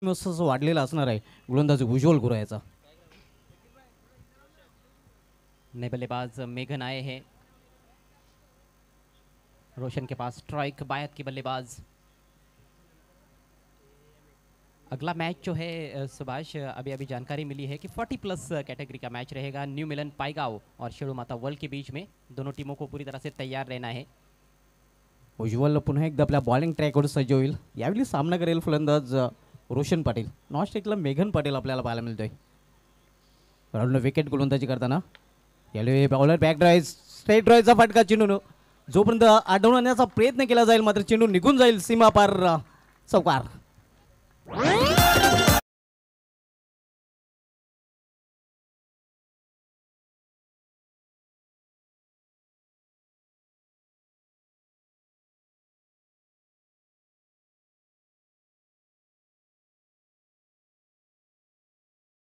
असं वाढलेला असणार आहे गोलंदाज उज्ज्वल गुरायचा. नए बल्लेबाज मेघन आए हैं। रोशन के पास स्ट्राइक, बायत की बल्लेबाज। अगला मैच जो है सुभाष, अभी अभी जानकारी मिली है कि 40 प्लस कैटेगरी का मैच रहेगा न्यू मिलन पाईगाव और शेरू माता वर्ल्ड के बीच में। दोनों टीमों को पूरी तरह से तैयार रहना है। उज्ज्वल पुन्हा एकदा आपल्या बॉलिंग ट्रॅकवर सज्ज होईल. यावेळी सामना करेल फलंदाज रोशन पाटील. नॉन स्ट्राईकला मेघन पाटील आपल्याला पाहायला मिळतोय. राऊंड विकेट गोलंदाजी करताना यावेळी बॉलर बॅक ड्राईव्ह, स्ट्रेट ड्राईव्हचा फटका चेंडून जोपर्यंत आढळून आणण्याचा प्रयत्न केला जाईल मात्र चेंडू निघून जाईल सीमा पार चौकार.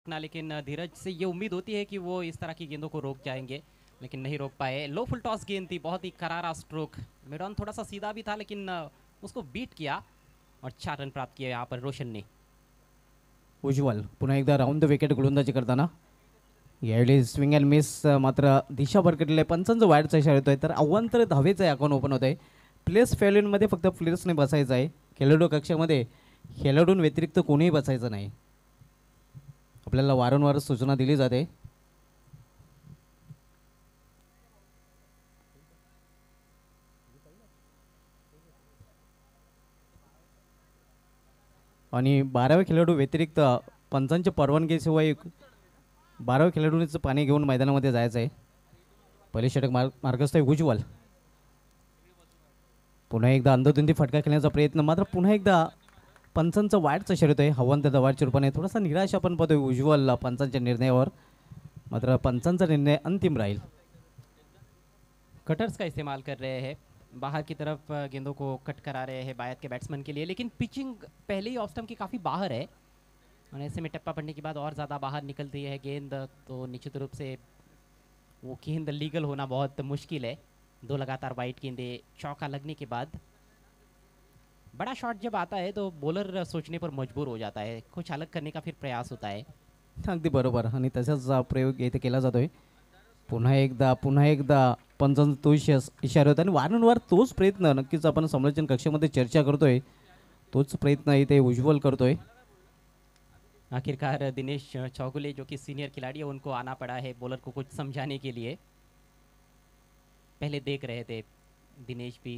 लेकिन धीरज से ये उम्मीद होती है कि वो इस तरह की गेंदों को रोक जाएंगे, लेकिन नहीं रोक पाए। लो फुल टॉस गेंद थी, बहुत ही करारा स्ट्रोक। मिड ऑन थोड़ा सा सीधा भी था लेकिन उसको बीट किया और 4 रन प्राप्त किए यहाँ पर रोशन ने। उज्ज्वल पुन्हा एकदा राऊंड द विकेट गोलंदाजी करताना यावेळी स्विंग अँड मिस मात्र दिशा भरकटलेले पंचांचं वाईडचा इशारा येतोय. तर आव्हान तर धावेचं आहे. अकाउंट ओपन होत आहे. प्लेस फेल्यूनमध्ये फक्त प्लेयर्सने बसायचं आहे. खेळाडू कक्षामध्ये खेळाडूं व्यतिरिक्त कोणीही बसायचं नाही. आपल्याला वारंवार सूचना दिली जाते. आणि 12व्या खेळाडू व्यतिरिक्त पंचांच्या परवानगीशिवाय 12व्या खेळाडूंचं पाणी घेऊन मैदानामध्ये जायचं आहे. पहिले षटक मार्गस्थ आहे उज्ज्वल. पुन्हा एकदा अंधधुंदी फटका खेळण्याचा प्रयत्न मात्र पुन्हा एकदा पंचांचा वाईडचा शर्यत आहे. हवांत दवाडच्या रूपाने थोडासा निराश आपण पाहतोय उज्ज्वल पंचांच्या निर्णयावर. मात्र पंचांचा निर्णय अंतिम राहील. कटर्स का इस्तेमाल कर रहे हैं, बाहर की तरफ गेंदों को कट करा रहे हैं बायत के बैट्समैन के लिए, लेकिन पिचिंग पहले ही ऑफ स्टंप की काफ़ी बाहर है और ऐसे में टप्पा पड़ने के बाद और ज़्यादा बाहर निकलती है गेंद, तो निश्चित रूप से वो गेंद लीगल होना बहुत मुश्किल है। 2 लगातार वाइट गेंदे चौका लगने के बाद बड़ा शॉट जब आता है तो बॉलर सोचने पर मजबूर हो जाता है, कुछ अलग करने का फिर प्रयास होता है। अगदी बरोबर आणि तसाच प्रयोग इथे केला जातोय. पुन्हा एकदा पंचांचा तो इशारा होता आणि वारंवार तोच प्रयत्न नक्कीच आपण समालोचन कक्षामध्ये चर्चा करतोय. तोच प्रयत्न इथे उज्ज्वल करतोय. आखिरकार दिनेश चौगुले जो कि सीनियर खिलाड़ी है उनको आना पड़ा है बॉलर को कुछ समझाने के लिए। पहले देख रहे थे दिनेश भी,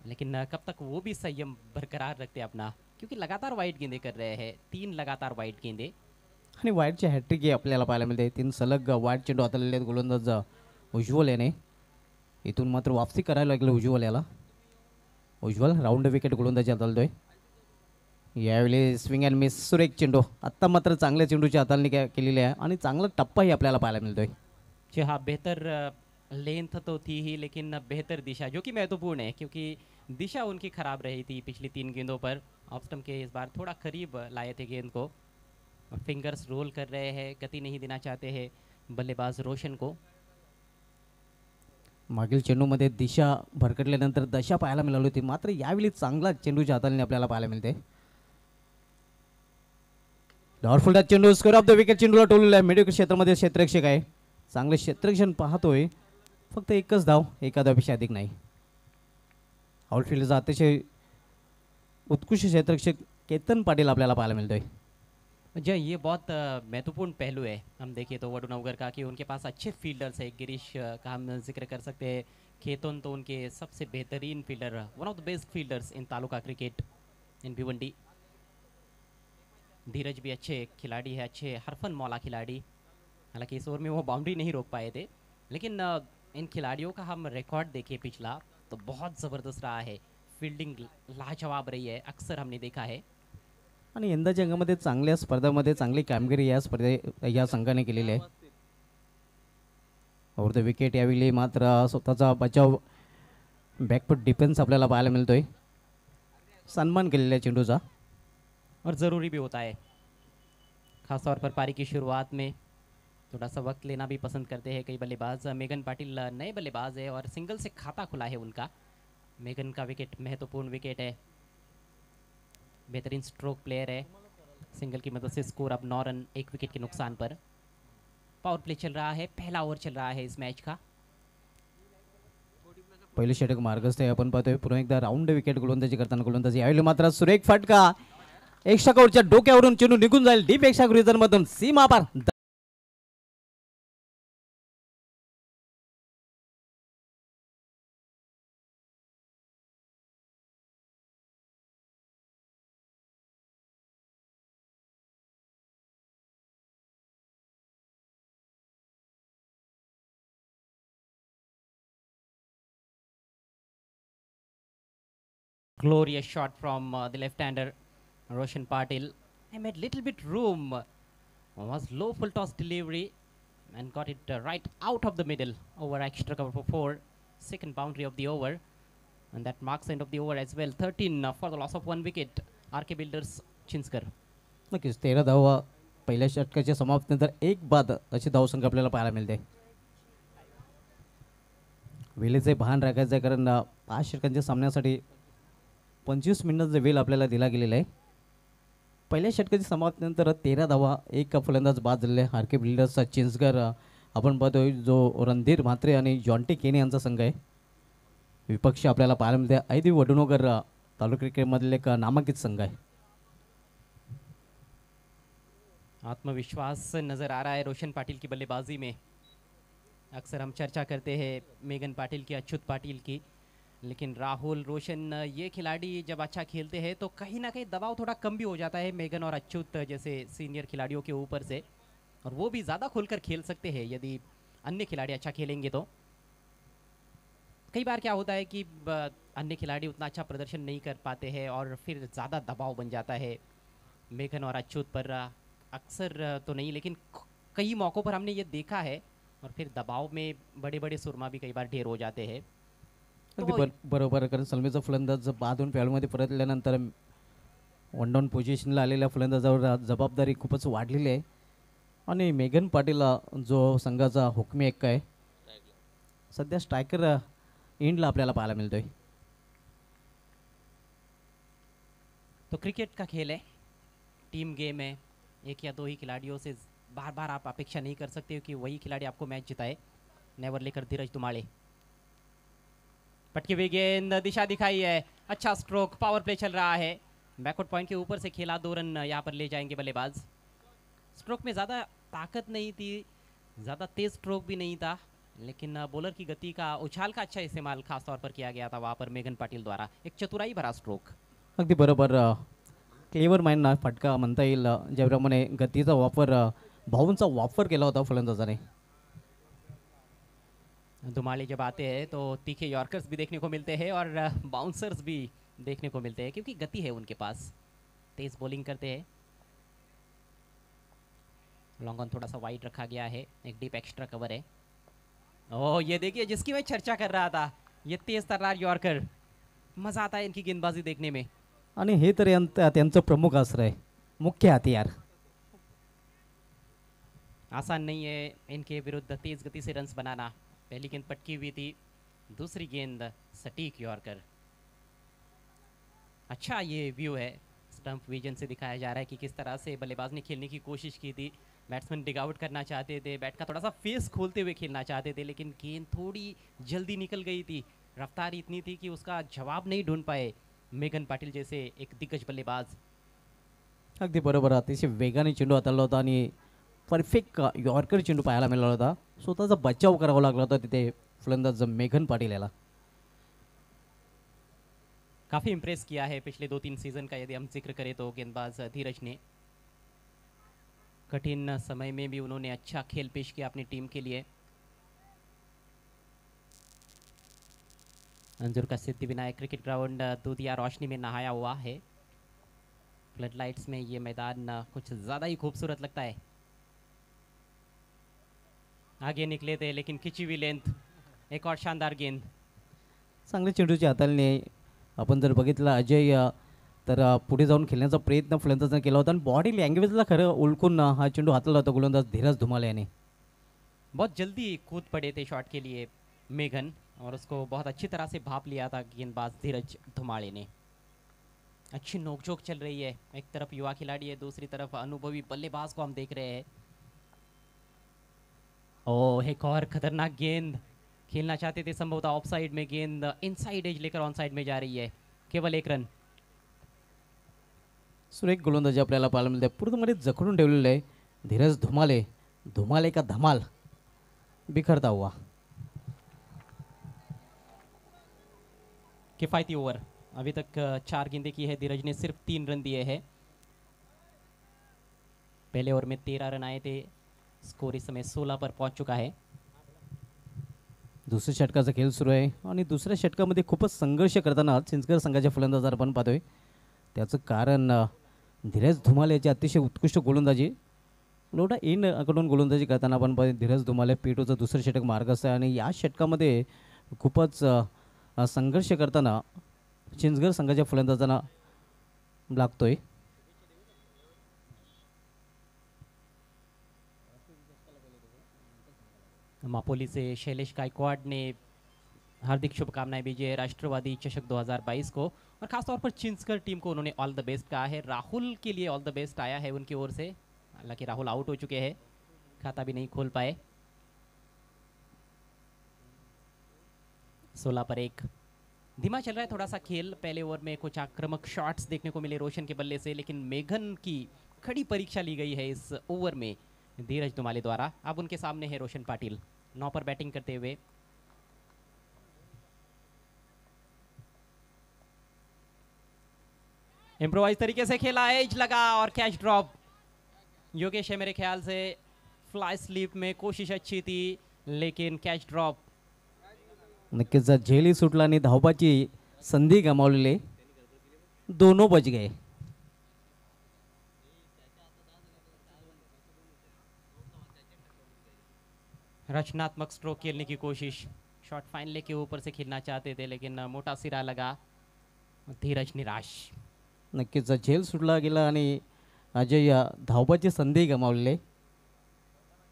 लेकिन कब तक वो भी संयम बरकरार रखते अपना, क्योंकि लगातार वाइट गेंदे कर रहे हैं, 3 लगातार वाइट गेंदे आणि वाईटची हॅट्रिक ही आपल्याला पाहायला मिळते. 3 सलग वाईट चेंडू हाताळलेले आहेत गोलंदाज उज्ज्वल याने. इथून मात्र वापसी करायला लागलं उज्ज्वल याला. उज्ज्वल राऊंड विकेट गोलंदाजी हाताळतोय. यावेळी स्विंग अँड मिस सुरेख चेंडू. आत्ता मात्र चांगल्या चेंडूची हाताळणी केलेली आहे आणि चांगला टप्पाही आपल्याला पाहायला मिळतोय. जी हाँ, बेहतर लेंथ तो थी ही लेकिन बेहतर दिशा, जो कि महत्वपूर्ण है क्योंकि दिशा उनकी ख़राब रही थी पिछली 3 गेंदों पर। ऑफ स्टंप के इस बार थोड़ा करीब लाए थे गेंद को और फिंगर्स रोल कर रहे हैं, गति नहीं देना चाहते हैं बल्लेबाज रोशन को। मागील चेंडूमध्ये दिशा भरकटल्यानंतर दशा पाहायला मिळाली होती, मात्र यावेळी चांगला चेंडूच्या हाताळणी आपल्याला पाहायला मिळते. डॉरफुल चेंडू स्क्वेअर ऑफ द विकेट चेंडूला टोललेला आहे. मिडविकेट क्षेत्रामध्ये क्षेत्ररक्षक आहे. चांगले क्षेत्ररक्षण पाहतोय. फक्त एकच धाव, एका धावपेक्षा अधिक नाही. आउटफील्डचा अतिशय उत्कृष्ट क्षेत्ररक्षक केतन पाटील आपल्याला पाहायला मिळतोय. जी, ये बहुत महत्वपूर्ण पहलू है। हम देखिए तो वडुनगर का कि उनके पास अच्छे फील्डर्स है। गिरीश का हम जिक्र कर सकते हैं, खेतन तो उनके सबसे बेहतरीन fielder, one of the best fielders in taluka cricket in Bhiwandi. Dheeraj भी अच्छे खिलाड़ी है, अच्छे हरफन मौला खिलाड़ी। हालांकि इस ओवर में वो बाउंड्री नहीं रोक पाए थे, लेकिन इन खिलाड़ियों का हम रिकॉर्ड देखें पिछला तो बहुत ज़बरदस्त रहा है। फील्डिंग लाजवाब रही है, अक्सर हमने देखा है। आणि यंदाच्या अंगामध्ये चांगल्या स्पर्धामध्ये चांगली कामगिरी या संघाने केलेली आहे. ओव्हर द विकेट यावेळी मात्र स्वतःचा बचाव बॅकफुट डिफेन्स आपल्याला पाहायला मिळतोय. सन्मान केलेला आहे चेंडूचा और ज़रूरी भी होता है, खासतौर पर पारी की शुरुआत में थोड़ा सा वक्त लेना भी पसंद करते हैं कई बल्लेबाज। मेघन पाटिल नए बल्लेबाज है और सिंगल से खाता खुला है उनका। मेघन का विकेट महत्वपूर्ण विकेट है, बेहतरीन स्ट्रोक प्लेयर है सिंगल की मदद से स्कोर अब 9 रन 1 विकेट के नुकसान पर। पावर प्ले चल रहा है, पहला ओवर चल रहा है इस मैच का। पहिले षटक मार्गस्थ आहे. आपण पाहतोय पुन्हा एकदा राऊंड विकेट गोलंदाजी करताना गोलंदाजी यावेळी मात्र सुरेख फटका. एक्स्ट्रा कव्हरच्या डोक्यावरून चेंडू निघून जाईल डीप एक्स्ट्रा क्रुझर मधून सीमा पार. Glorious shot from the left-hander Roshan Patil. He made little bit room. Was low full toss delivery and got it right out of the middle over extra cover for 4. Second boundary of the over. And that marks the end of the over as well. 13 for the loss of 1 wicket. RK Builders Chinskar. नक्कीच 13 धावा पहिल्या षटकाच्या समाप्तीनंतर एक बाद अशी धावसंख्या आपल्याला पाहायला मिळते. वेळेचे भान राखायचं आहे कारण 5 षटकांच्या सामन्यासाठी 25 मिनिटांचा वेळ आपल्याला दिला गेलेला आहे. पहिल्या षटकाची समाप्तीनंतर 13 धावा एक फलंदाज बाद झालेले आहे. आर के बिल्डर्सचा चिंचगर आपण पाहतोय जो रणधीर म्हात्रे आणि जॉन्टी केने यांचा संघ आहे. विपक्ष आपल्याला पाहायला मिळते ऐदी वडुणोगर तालुका क्रिकेटमधील एक नामांकित संघ आहे. आत्मविश्वास नजर आ रहा है रोशन पाटिल की बल्लेबाजी में. अक्सर हम चर्चा करते हैं मेघन पाटिल की, अच्युत पाटिल की, लेकिन राहुल रोशन ये खिलाड़ी जब अच्छा खेलते हैं तो कहीं ना कहीं दबाव थोड़ा कम भी हो जाता है मेघन और अच्युत जैसे सीनियर खिलाड़ियों के ऊपर से, और वो भी ज़्यादा खुलकर खेल सकते हैं यदि अन्य खिलाड़ी अच्छा खेलेंगे तो. कई बार क्या होता है कि अन्य खिलाड़ी उतना अच्छा प्रदर्शन नहीं कर पाते हैं और फिर ज़्यादा दबाव बन जाता है मेघन और अच्युत पर. अक्सर तो नहीं लेकिन कई मौक़ों पर हमने ये देखा है, और फिर दबाव में बड़े बड़े सुरमा भी कई बार ढेर हो जाते हैं. अगदी बरोबर कारण सलमीचा फलंदाज बाद होऊन फॅलमध्ये परतल्यानंतर वन डाऊन पोझिशनला आलेल्या फलंदाजावर जबाबदारी खूपच वाढलेली आहे आणि मेघन पाटील जो संघाचा हुकमी एक्का आहे सध्या स्ट्रायकर एंडला आपल्याला पाहायला मिळतोय. तो क्रिकेट का खेल है, टीम गेम है. एक या दो ही खिलाड़ियों से बार बार आप अपेक्षा नहीं कर सकते कि वही खिलाड़ी आपको मैच जिताए. नेवर लेकर धीरज धुमाड़े. पटकी हुई गेंद, दिशा दिखाई है, अच्छा स्ट्रोक, पावर प्ले चल रहा है. बैकवर्ड पॉइंट के ऊपर से खेला, 2 रन यहाँ पर ले जाएंगे बल्लेबाज. स्ट्रोक में ज़्यादा ताकत नहीं थी, ज़्यादा तेज स्ट्रोक भी नहीं था, लेकिन बॉलर की गति का, उछाल का अच्छा इस्तेमाल खास तौर पर किया गया था वहाँ पर मेघन पाटिल द्वारा. एक चतुराई भरा स्ट्रोक. अगदी बरोबर क्लेवर माइंड फटका म्हणता येईल. ज्याप्रमाणे गतीचा वापर भाऊंचा वापर केला होता फलंदाजाने. धुमाड़े जब आते हैं तो तीखे यॉर्कर्स भी देखने को मिलते हैं और बाउंसर्स भी देखने को मिलते हैं क्योंकि गति है उनके पास, तेज बॉलिंग करते हैं. लॉन्ग ऑन थोड़ा सा वाइड रखा गया है, एक डीप एक्स्ट्रा कवर है. ओह ये देखिए जिसकी मैं चर्चा कर रहा था, ये तेज तर्रार यॉर्कर, मजा आता है इनकी गेंदबाजी देखने में. आणि हे तर त्यांचं प्रमुख अस्त्र आहे, मुख्य हथियार. आसान नहीं है इनके विरुद्ध तेज गति से रन्स बनाना. पहली गेंद पटकी हुई थी, दूसरी गेंद सटीक यॉर्कर. अच्छा ये व्यू है, स्टंप विजन से दिखाया जा रहा है कि किस तरह से बल्लेबाज ने खेलने की कोशिश की थी. बैट्समैन डिग आउट करना चाहते थे, बैट का थोड़ा सा फेस खोलते हुए खेलना चाहते थे, लेकिन गेंद थोड़ी जल्दी निकल गई थी. रफ्तार इतनी थी कि उसका जवाब नहीं ढूंढ पाए मेघन पाटिल जैसे एक दिग्गज बल्लेबाज. अगदी बरोबर, अतिशय वेगाने चेंडू हाताळला होता आणि परफेक्ट यॉर्कर चेंडू पाहायला मिळाला होता. स्वतःचा बचाव करावा लागला होता तिथे फलंदाज मेघन पाटिल याला. काफ़ी इम्प्रेस किया है पिछले 2-3 सीज़न का यदि हम जिक्र करें तो गेंदबाज धीरज ने. कठिन समय में भी उन्होंने अच्छा खेल पेश किया अपनी टीम के लिए. अंजुर का सिद्धिविनायक क्रिकेट ग्राउंड दूधिया रोशनी में नहाया हुआ है. फ्लड लाइट्स में ये मैदान कुछ ज़्यादा ही खूबसूरत लगता है. आगे निकले थे लेकिन खिंची हुई लेंथ, एक और शानदार गेंद. चांगली चेंडूची हाताळणी आपण जर बघितलं अजय तर पुढे जाऊन खेळण्याचा प्रयत्न फलंदाजाने केला होता आणि बॉडी लँग्वेजला खरं ओळखून हा चेंडू हाताळला होता गोलंदाज धीरज धुमाले याने. बहुत जल्दी कूद पड़े थे शॉट के लिए मेघन और उसको बहुत अच्छी तरह से भाप लिया था गेंदबाज धीरज धुमाड़े ने. अच्छी नोकझोंक चल रही है, एक तरफ युवा खिलाड़ी है, दूसरी तरफ अनुभवी बल्लेबाज को हम देख रहे हैं। ओह, एक और खतरनाक गेंद खेलना चाहते थे संभवतः ऑफ साइड में, गेंद इनसाइड एज लेकर ऑन साइड में जा रही है। केवल एक रन। सुरेख गोलंदाजी आपल्याला पाहायला मिळते, पूर्णपणे जखडून ठेवलेलं आहे धीरज धुमाले. धुमाले का धमाल बिखरता हुआ. किफ़ायती ओवर, अभी तक 4 गेंदें की है धीरज ने, सिर्फ 3 रन दिए हैं। पहले ओवर में 13 रन आए थे, स्कोर इस समय 16 पर पहुंच चुका है। दुसऱ्या षटकाचा खेळ सुरू आहे आणि दुसऱ्या षटकामध्ये खूपच संघर्ष करताना चिंचगड संघाच्या फलंदाज आपण पाहतोय. त्याचं कारण धीरज धुमाले याची अतिशय उत्कृष्ट गोलंदाजी. लोटा इन कडून गोलंदाजी करताना आपण धीरज धुमाले पेटूचं दुसरं षटक मार्गस्थ आहे आणि या षटकामध्ये खूपच संघर्ष करताना चिंचगड संघाच्या फलंदाजांना लागतोय. मापोली से शैलेश गायकवाड़ ने हार्दिक शुभकामनाएं भेजी है राष्ट्रवादी चषक 2022 को, और खासतौर पर चिंचगढ़ टीम को उन्होंने ऑल द बेस्ट कहा है। राहुल के लिए ऑल द बेस्ट आया है उनकी ओर से, हालांकि राहुल आउट हो चुके हैं, खाता भी नहीं खोल पाए। 16 पर 1, धीमा चल रहा है थोड़ा सा खेल। पहले ओवर में कुछ आक्रामक शॉट्स देखने को मिले रोशन के बल्ले से, लेकिन मेघन की कड़ी परीक्षा ली गई है इस ओवर में धीरज धुमाले द्वारा। अब उनके सामने है रोशन पाटिल, 9 पर बैटिंग करते हुए। इम्प्रोवाइज तरीके से खेला, एज लगा और कैच ड्रॉप। योगेश है मेरे ख्याल से, फ्लाई स्लीप में कोशिश अच्छी थी लेकिन कैच ड्रॉप। नक्कीच झेली सुटला आणि धावपाची संधी गमावलेली, दोनों बच गए. रचनात्मक स्ट्रोक खेलने की कोशिश, शॉट फाइन लेके ऊपर से खेलना चाहते थे लेकिन मोटा सिरा लगा, धीरज निराश. नक्कीच झेल सुटला गेला आणि अजय धावपाची संधी गमावलेली,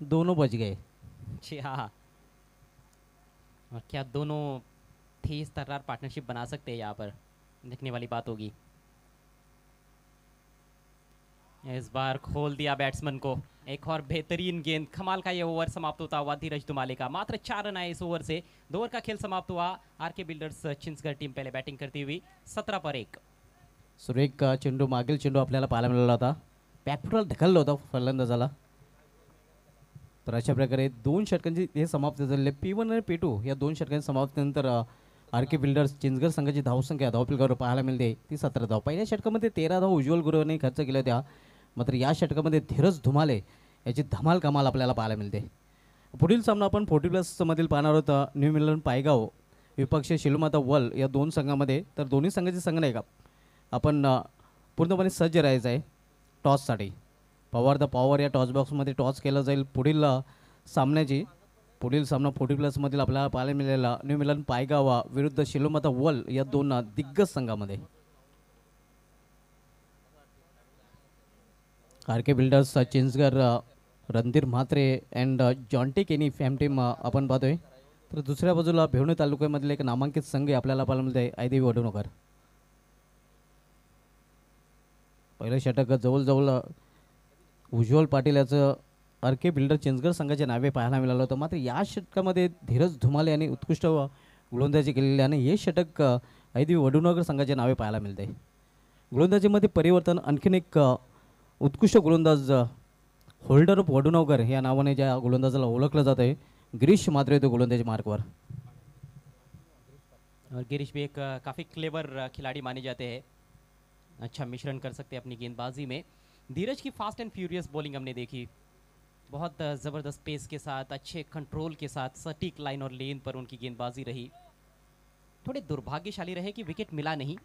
दोनों बच गए. जी हाँ, और क्या दोनों तेज तर्रार पार्टनरशिप बना सकते हैं यहाँ पर, देखने वाली बात होगी। इस बार खोल दिया बैट्समैन को, एक और बेहतरीन गेंद, कमाल का ये ओवर समाप्त होता हुआ धीरज धुमाले का। मात्र 4 रन आए इस ओवर से, 2 ओवर का खेल समाप्त हुआ। आरके बिल्डर्स चिंचगढ़ टीम पहले बैटिंग करती हुई 17 पर 1. सुरेख चेंडू, मागील चेंडू आपल्याला पाहायला मिळाला होता, बॅकफुटला ढकललं होतं फलंदाजाला. तर अशा प्रकारे 2 षटकांची हे समाप्त झालेले. P1 आणि P2 या 2 षटकांच्या समाप्तीनंतर आरके बिल्डर्स चिंचगड संघाची धावसंख्या धावफलकावर पाहायला मिळते ती 17 धाव. पहिल्या षटकामध्ये 13 धाव उज्ज्वल गुरुवरने खर्च केल्या होत्या, मात्र या षटकामध्ये धीरज धुमाले याची धमाल कमाल आपल्याला पाहायला मिळते. पुढील सामना आपण 40+ मधील पाहणार आहोत. न्यू मिलन पायगाव विपक्ष शिलमाता वल या 2 संघामध्ये. तर दोन्ही संघाचे संघ नाही का आपण पूर्णपणे सज्ज राहायचं आहे टॉससाठी. पॉवर द पॉवर या टॉस बॉक्समध्ये टॉस केला जाईल पुढील सामन्याची. पुढील सामना 40+ मधील आपल्याला पाहायला मिळालेला न्यू मिलन पायगाव विरुद्ध शिलोमाता वल या 2 दिग्गज संघामध्ये. RK builders Chinchgad Randhir Mhatre and Jonty Kenny fam team आपण पाहतोय. तर दुसऱ्या बाजूला भेवणे तालुक्यामधील एक नामांकित संघ आपल्याला पाहायला मिळते आयदेवी वडूनगर. पहिलं षटक जवळजवळ उज्ज्वल पाटील याचं आरके बिल्डर चिंचगड संघाच्या नावे पाहायला मिळालं होतं, मात्र या षटकामध्ये धीरज धुमाले यांनी उत्कृष्ट गोलंदाजी केलेली आणि हे षटक आयदेवी वडूनगर संघाच्या नावे पाहायला मिळते. गोलंदाजीमध्ये परिवर्तन, आणखीन एक उत्कृष्ट गोलंदाज होल्डर ऑफ वडूनगर या नावाने ज्या गोलंदाजाला ओळखलं जात आहे, गिरीश मात्रे तो गोलंदाजी मार्कवर. और गिरीश भी एक काफ़ी क्लेवर खिलाड़ी माने जाते हैं, अच्छा मिश्रण कर सकते हैं अपनी गेंदबाजी में। धीरज की फास्ट एंड फ्यूरियस बॉलिंग हमने देखी, बहुत ज़बरदस्त पेस के साथ, अच्छे कंट्रोल के साथ, सटीक लाइन और लेन पर उनकी गेंदबाजी रही। थोड़े दुर्भाग्यशाली रहे कि विकेट मिला नहीं,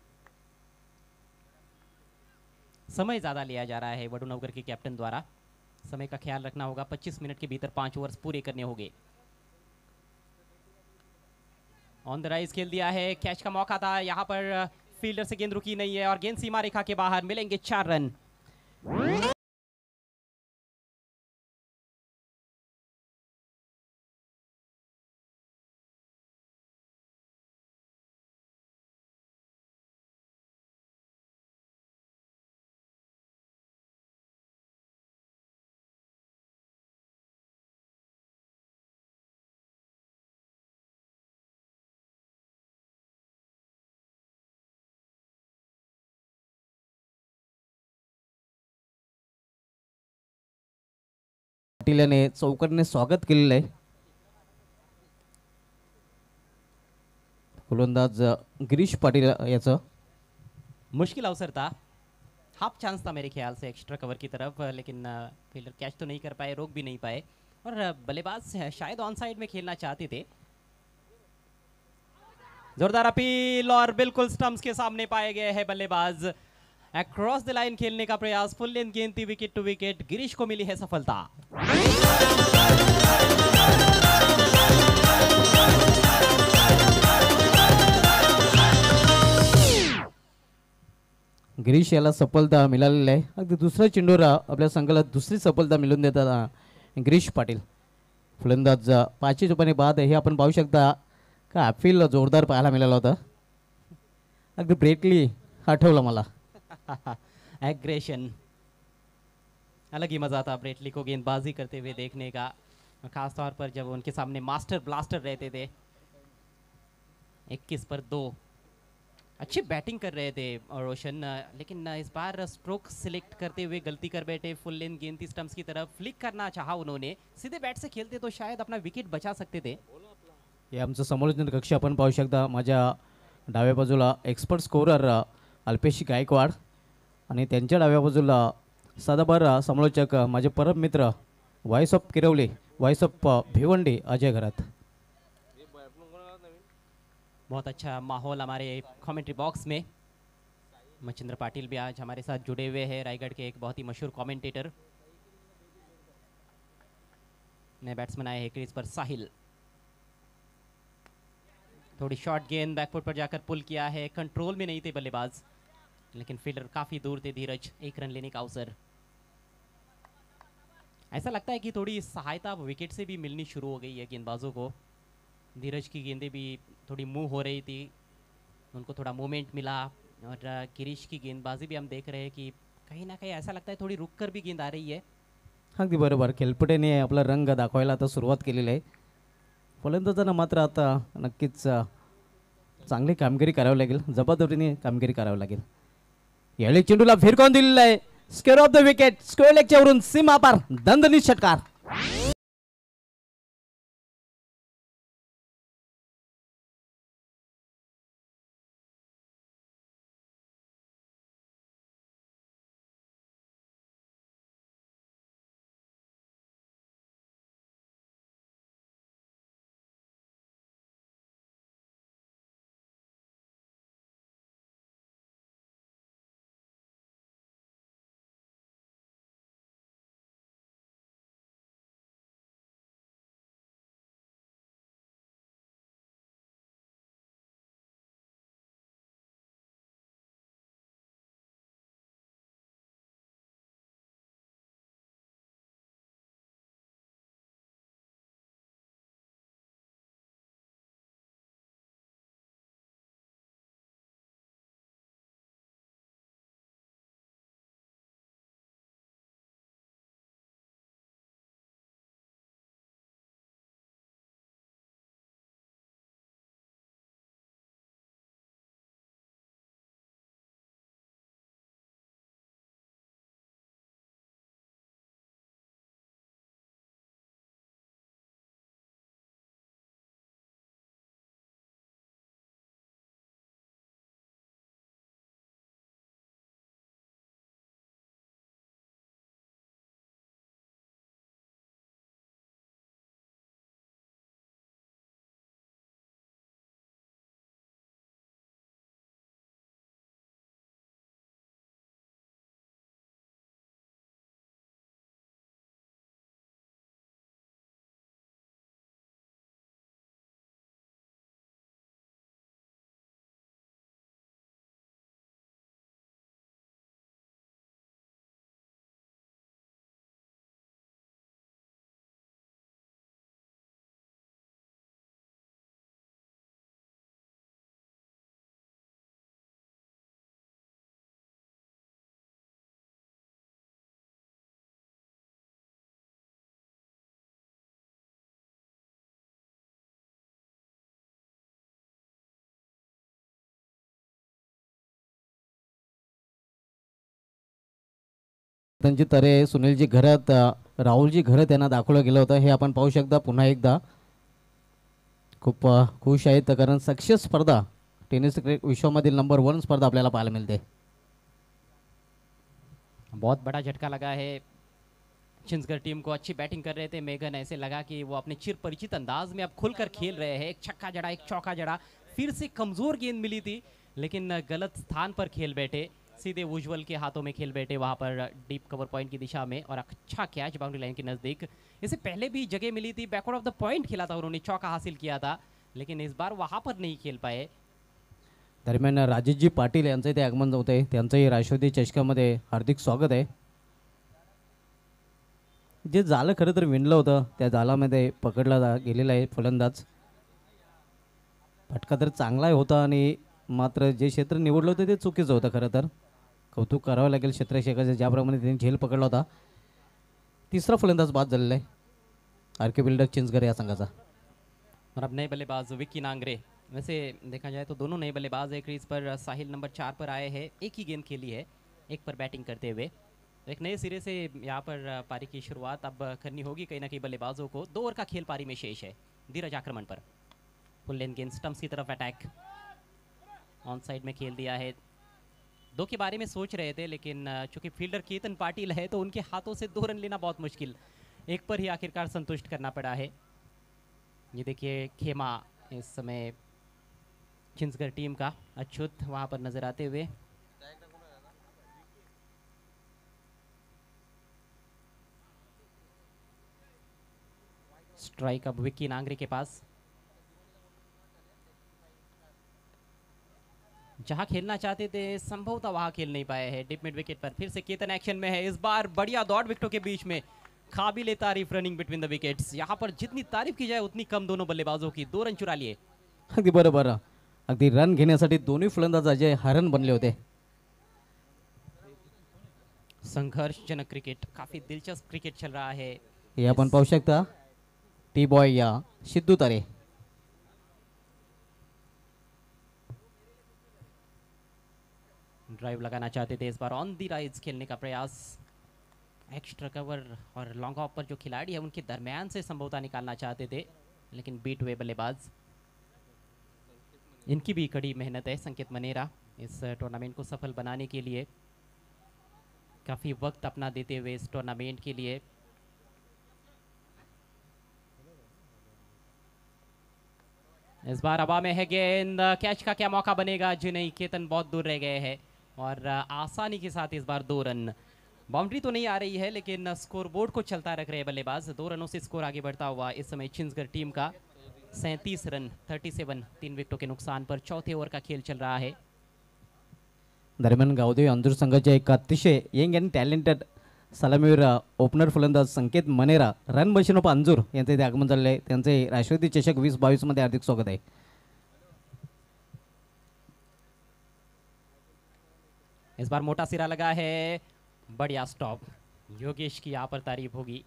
समय ज़्यादा लिया जा रहा है वडूनगर के कैप्टन द्वारा, समय का ख्याल रखना होगा। 25 मिनट के भीतर 5 ओवर्स पूरे करने होंगे। ऑन द राइज खेल दिया है, कैच का मौका था, यहाँ पर फील्डर से गेंद रुकी नहीं है और गेंद सीमा रेखा के बाहर, मिलेंगे 4 रन। पाटील याने चौकाने स्वागत केलेलं आहे. गोलंदाज गिरीश पाटील याचं मुश्किल अवसर था, हाफ चांस था मेरे ख्याल से एक्स्ट्रा कवर की तरफ, लेकिन फील्डर कैच तो नहीं कर पाए, रोक भी नहीं पाए और बल्लेबाज शायद ऑन साइड में खेलना चाहते थे. जोरदार अपील और बिल्कुल स्टंप्स के सामने पाए गए हैं बल्लेबाज. अक्रॉस द लाइन खेलने का प्रयास, फुल लेंथ गेंद थी विकेट टू विकेट. गिरीश को मिली है सफलता. गिरीश याला सफलता मिळालेली आहे. अगदी दुसरा चेंडूवर आपल्या संघाला दुसरी सफलता मिळवून देतात गिरीश पाटील. फलंदाज 5 चुपाने बाद हे आपण पाहू शकता का अपील जोरदार पाहायला मिळाला होता. अगदी ब्रेटली आठवलं मला. एग्रेशन, अलग ही मजा था ब्रेटली को गेंदबाजी करते हुए देखने का, खास तौर पर जब उनके सामने मास्टर ब्लास्टर रहते थे. 21 पर 2. अच्छी बैटिंग कर रहे थे रोशन, लेकिन इस बार स्ट्रोक सिलेक्ट करते हुए गलती कर बैठे. फुल लेंथ गेंद थी स्टंप्स की तरफ, फ्लिक करना चाहा उन्होंने. सीधे बैट से खेलते तो शायद अपना विकेट बचा सकते थे. हे आमचं समालोचन कक्ष आपण पाहू शकता. माझ्या डाव्या बाजूला एक्सपर्ट स्कोरर अल्पेश गायकवाड आणि त्यांच्या डाव्या बाजूला सदाबहार समालोचक माझे परम मित्र voice of Kirwali, voice of Bhiwandi Ajay Gharat. बहुत अच्छा माहौल हमारे कमेंट्री बॉक्स में. मचिंद्र पाटिल भी आज हमारे साथ जुड़े हुए हैं, रायगढ़ के एक बहुत ही मशहूर कमेंटेटर. नए बैट्समैन आए हैं क्रीज पर साहिल. थोड़ी शॉर्ट गेंद बैकफुट पर जाकर पुल किया है. कंट्रोल में नहीं थे बल्लेबाज, लेकिन फील्डर काफी दूर थे. धीरज, 1 रन लेने का अवसर. ऐसा लगता है कि थोड़ी सहायता विकेट से भी मिलनी शुरू हो गई है गेंदबाजों को. धीरज की गेंदें भी थोड़ी मूव हो रही थी, उनको थोड़ा मूवमेंट मिला. और गिरीश की गेंदबाजी भी हम देख रहे हैं कि कहीं ना कहीं ऐसा लगता है थोड़ी रुक कर भी गेंद आ रही है. अगदी बरोबर. खेळपटेने आपला रंग दाखवायला आता सुरुवात केलेली आहे. फलंदाजांना मात्र आता नक्कीच चांगली कामगिरी करावी लागेल, जबाबदारीने कामगिरी करावी लागेल. यावेळी चेंडूला फिरकावून दिलेला आहे. Square off the wicket, square लेगच्या वरून सीमा पार दणदणीत षटकार. त्यांची तरे सुनीलजी घरात राहुलजी घरं त्यांना दाखवलं गेलं होतं हे आपण पाहू शकता. पुन्हा एकदा खूप खुश आहेत कारण सक्सेस स्पर्धा टेनिस क्रिकेट विश्वामधील नंबर 1 स्पर्धा आपल्याला पाहायला मिळते. बहुत बड़ा झटका लगा है छिंदगढ़ टीम को. अच्छी बैटिंग कर रहे थे मेघन, ऐसे लगा कि वो अपने चिर परिचित अंदाज में अब खुलकर खेल रहे हैं. एक छक्का जड़ा, एक चौका जड़ा, फिर से कमजोर गेंद मिली थी लेकिन गलत स्थान पर खेल बैठे, सीधे उज्जवल के हाथों में खेल बैठे वहां पर डीप कवर पॉइंट की दिशा में, और अच्छा कैच बाउंड्री लाइन के नजदीक. इससे पहले भी जगह मिली थी, बैकवर्ड ऑफ द पॉइंट खेला था उन्होंने, चौका हासिल किया था, लेकिन इस बार वहां पर नहीं खेल पाए. दरम्यान राजेशजी पाटील यांचं इथे आगमन होत आहे. त्यांचंही राष्ट्रवादी चषकामध्ये हार्दिक स्वागत आहे. जे जालं खरं तर विणलं होतं त्या जालामध्ये पकडला गेलेला आहे फलंदाज. फटका तर चांगला होता आणि मात्र जे क्षेत्र निवडलं होतं ते चुकीचं होतं. खरं तर कौतुक करावं लागेल क्षेत्ररक्षकाचं, ज्याप्रमाणे त्यांनी झेल पकडला होता. तिसरा फलंदाज बाद झालेला आहे आर के बिल्डर चिंचगढ़ या संघाचा. और अब नए बल्लेबाज विक्की नांगरे. वैसे देखा जाए तो दोनों नए बल्लेबाज है क्रीज पर. साहिल नंबर 4 पर आए हैं, एक ही गेंद खेली है, एक पर बैटिंग करते हुए. तो एक नए सिरे से यहाँ पर पारी की शुरुआत अब करनी होगी कहीं ना कहीं बल्लेबाजों को. 2 ओवर का खेल पारी में शेष है. धीरज आक्रमण पर, फुल लेन गेंद स्टंप्स की तरफ अटैक, ऑन साइड में खेल दिया है. 2 के बारे में सोच रहे थे लेकिन चूंकि फील्डर केतन पाटिल है तो उनके हाथों से 2 रन लेना बहुत मुश्किल, एक पर ही आखिरकार संतुष्ट करना पड़ा है. ये देखिए खेमा इस समय छिंदगढ़ टीम का, अच्युत वहां पर नजर आते हुए. स्ट्राइक अब विक्की नांगरे के पास. जहां खेलना चाहते थे संभवतः वहां खेल नहीं पाए हैं. डिप मिड विकेट पर फिर से केतन एक्शन में है. इस बार बढ़िया दौड़ विकेटों के बीच में, काबिले तारीफ रनिंग बिटवीन द विकेट्स. यहां पर जितनी तारीफ की जाए उतनी कम दोनों बल्लेबाजों की. 2 रन चुरा लिए. अगदी बरोबर. अगदी रन घेण्यासाठी दोन्ही फलंदाज अजय हरण बनले होते. संघर्षजनक क्रिकेट, काफी दिलचस्प क्रिकेट चल रहा है. हे आपण पाहू शकता. टी बॉय या सिद्धू तारे. ड्राइव लगाना चाहते थे, इस बार ऑन द राइज खेलने का प्रयास. एक्स्ट्रा कवर और लॉन्ग ऑफ पर जो खिलाड़ी है उनके दरमियान से संभवतः निकालना चाहते थे लेकिन बीट हुए बल्लेबाज. इनकी भी कड़ी मेहनत है संकेत मनेरा इस टूर्नामेंट को सफल बनाने के लिए, काफ़ी वक्त अपना देते हुए इस टूर्नामेंट के लिए. इस बार हवा में है गेंद, कैच का क्या मौका बनेगा जी नहीं, केतन बहुत दूर रह गए हैं और आसानी के साथ इस बार 2 रन. बाउंड्री तो नहीं आ रही है लेकिन स्कोरबोर्ड को चलता रख रहे हैं बल्लेबाज. 2 रनों से स्कोर आगे बढ़ता हुआ इस समय छिंदगढ़ टीम का. 37 रन 37, 3 विकेटों के नुकसान पर. चौथे ओवर का खेल चल रहा है. दरम्यान गावदेवी अंधूर संघाचे एक अतिशय यंग अँड टॅलेंटेड सलामीवीर ओपनर फलंदाज संकेत Manera, run machine of Anjur यांचे इथे आगमन झाले आहे. त्यांचे राष्ट्रवादी चषक 2022 मध्ये हार्दिक स्वागत आहे. इस बार मोटा सिरा लगा है, बढ़िया स्टॉप. योगेश की यहाँ पर तारीफ होगी.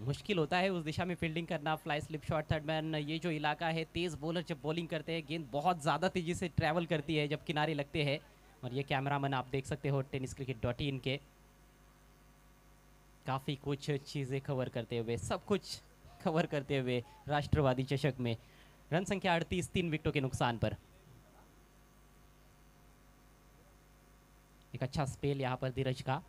मुश्किल होता है उस दिशा में फील्डिंग करना. Fly slip shot third man. ये जो इलाका है, तेज बॉलर जब बॉलिंग करते हैं गेंद बहुत ज़्यादा तेजी से ट्रैवल करती है जब किनारे लगते हैं. और ये कैमरामैन आप देख सकते हो tenniscricket.in के, काफ़ी कुछ चीज़ें कवर करते हुए, सब कुछ कवर करते हुए राष्ट्रवादी चषक में. रन संख्या 38, 3 विकेटों के नुकसान पर. एक अच्छा स्पेल यहाँ पर धीरज का.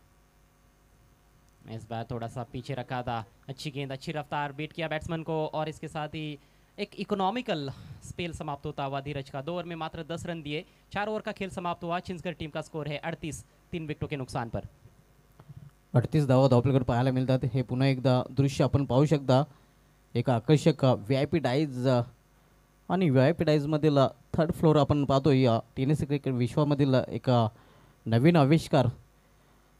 इस बार थोड़ा सा पीछे रखा था. अच्छी गेंद, अच्छी रफ्तार, बीट किया बैट्समैन को और इसके साथ ही एक इकोनॉमिकल स्पेल समाप्त होता हुआ धीरज का. 2 ओवर में मात्र 10 रन दिए. 4 ओवर का खेल समाप्त हुआ. छिंदगढ़ टीम का स्कोर है 38, 3 विकेटों के नुकसान पर. 38 धावा धावपलीकडे पाहायला मिळतात. हे पुन्हा एकदा दृश्य आपण पाहू शकता. एक आकर्षक VIP डाईज आणि VIP डाईजमधील थर्ड फ्लोअर आपण पाहतो. या टेनिस क्रिकेट विश्वामधील एक नवीन आविष्कार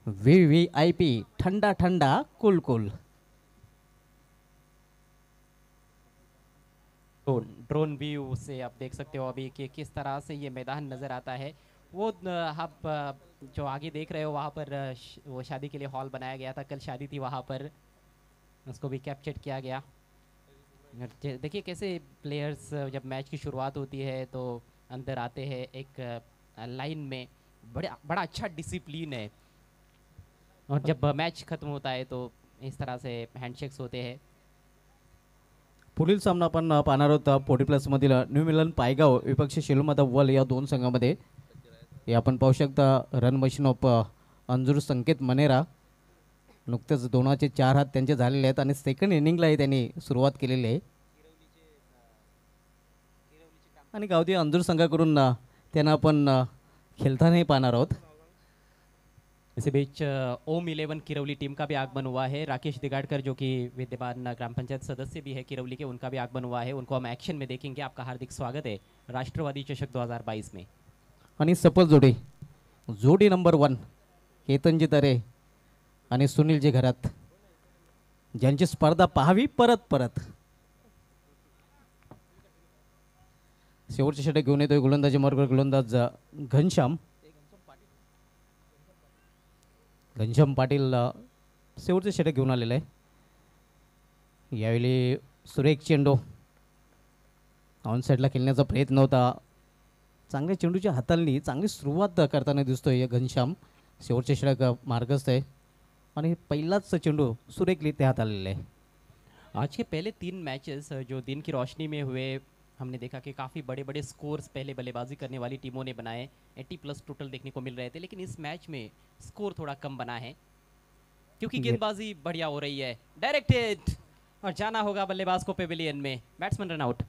VVIP, ठंडा ठंडा कूल कूल. ड्रोन व्यू से आप देख सकते हो अभी कि किस तरह से ये मैदान नज़र आता है. वो आप जो आगे देख रहे हो वहाँ पर वो शादी के लिए हॉल बनाया गया था. कल शादी थी वहाँ पर, उसको भी कैप्चर किया गया. देखिए कैसे प्लेयर्स जब मैच की शुरुआत होती है तो अंदर आते हैं एक लाइन में. बड़ा अच्छा डिसिप्लिन है. और जब मैच ख़त्म होता है तो इस तरह से हैंडशेक्स होते हैं। पुढील सामना आपण पाहणार आहोत 40+मधील न्यू मिलन पायगाव विपक्ष शिलमाता वल या दोन संघामध्ये. हे आपण पाहू शकता रन मशीन ऑफ अंजूर संकेत मनेरा. नुकतेच 2-4 हात त्यांचे झालेले आहेत आणि सेकंड इनिंगलाही त्यांनी सुरुवात केलेली आहे. आणि गावठी अंजूर संघाकडून त्यांना आपण खेळतानाही पाहणार आहोत. इसी बीच ओम 11 किरौली टीम का भी आगमन हुआ है। राकेश दिगाड़कर जो कि विद्यमान ग्राम पंचायत सदस्य भी है किरौली के, उनका भी आगमन हुआ है। उनको हम एक्शन में देखेंगे। आपका हार्दिक स्वागत है राष्ट्रवादी चषक 2022 में। आणि सफल जोडी नंबर 1 केतनजी तरे आणि सुनीलजी घरात, ज्यांची स्पर्धा पाहावी परत परत. शेवटचे षटक घेऊन येतोय गोलंदाजी मार्ग गोलंदाज घनश्याम पाटील शेवटचे षटक घेऊन आलेले आहे. यावेळी सुरेख चेंडू ऑन साईडला खेळण्याचा प्रयत्न होता. चांगल्या चेंडूच्या हाताळणी चांगली सुरुवात करताना दिसतोय घनश्याम. शेवटचे षटक मार्गस्थ आहे आणि पहिलाच चेंडू सुरेखरित्या हाताळलेला आहे. आज के पहले 3 मैचेस जो दिन की रोशनी में हुए, हमने देखा कि काफ़ी बड़े बड़े स्कोर्स पहले बल्लेबाजी करने वाली टीमों ने बनाए। 80+ टोटल देखने को मिल रहे थे, लेकिन इस मैच में स्कोर थोड़ा कम बना है क्योंकि गेंदबाजी बढ़िया हो रही है। डायरेक्ट हिट और जाना होगा बल्लेबाज को पेविलियन में। Batsman run out.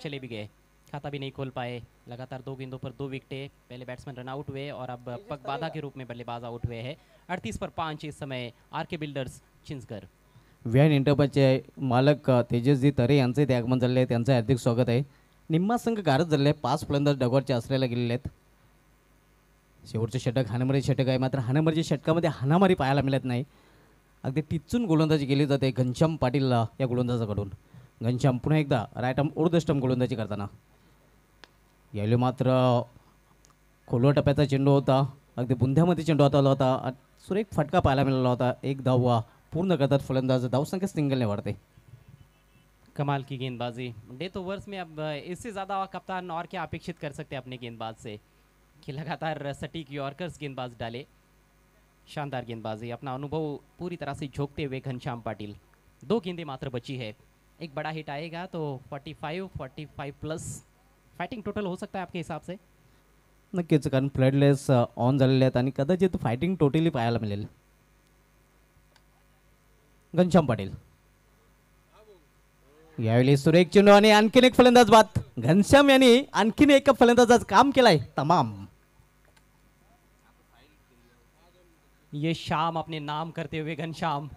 चले भी गए, खाता भी नहीं खोल पाए। लगातार 2 गेंदों पर 2 विकेटें। पहले बैट्समैन रन आउट हुए और अब पगबाधा के रूप में बल्लेबाज आउट हुए हैं। 38 पर 5 इस समय आरके बिल्डर्स चिंचगढ़। व्यान इंटरपचे मालक तेजसजी तरे यांचे ते आगमन झाले आहे. त्यांचं हार्दिक स्वागत आहे. निम्मा संघ गारज झालेले आहे. 5 फलंदाज डगॉटच्या आश्रयाला गेलेले आहेत. शेवटचे षटक हाणामारी षटक आहे, मात्र हाणामारीच्या षटकामध्ये हाणामारी पाहायला मिळत नाही. अगदी टिचून गोलंदाजी केली जाते घनश्याम पाटील या गोलंदाजाकडून. घनश्याम पुन्हा एकदा राईट आर्म ऊर्ध्वस्टंप गोलंदाजी करताना. यावेळी मात्र खोलवर टप्प्याचा चेंडू होता, अगदी बुंध्यामध्ये चेंडू हाताळला होता. सुरेख फटका पाहायला मिळाला होता. एक धाव पूर्ण करतात फलंदाज. धावसंख्या सिंगलने वाढते. कमाल की गेंदबाजी। डेथ ओवर्स में अब इससे ज़्यादा कप्तान और क्या अपेक्षित कर सकते हैं अपने गेंदबाज से कि लगातार सटीक यॉर्कर्स गेंदबाज डाले। शानदार गेंदबाजी, अपना अनुभव पूरी तरह से झोंकते हुए घनश्याम पाटिल। 2 गेंदें मात्र बची है। एक बड़ा हिट आएगा तो 45+ फाइटिंग टोटल हो सकता है आपके हिसाब से? नक्कीच, कारण फ्लडलेस ऑन झालेले आहेत आणि कदाचित फायटिंग टोटली पाहायला मिळेल. घनश्याम पाटील यावेळी सुरेख चेंडू आणि आणखीन एक फलंदाज बाद. घनश्याम यांनी आणखीन एक फलंदाजाचं काम केलाय तमाम. ये शाम अपने नाम करते हुए घनश्याम,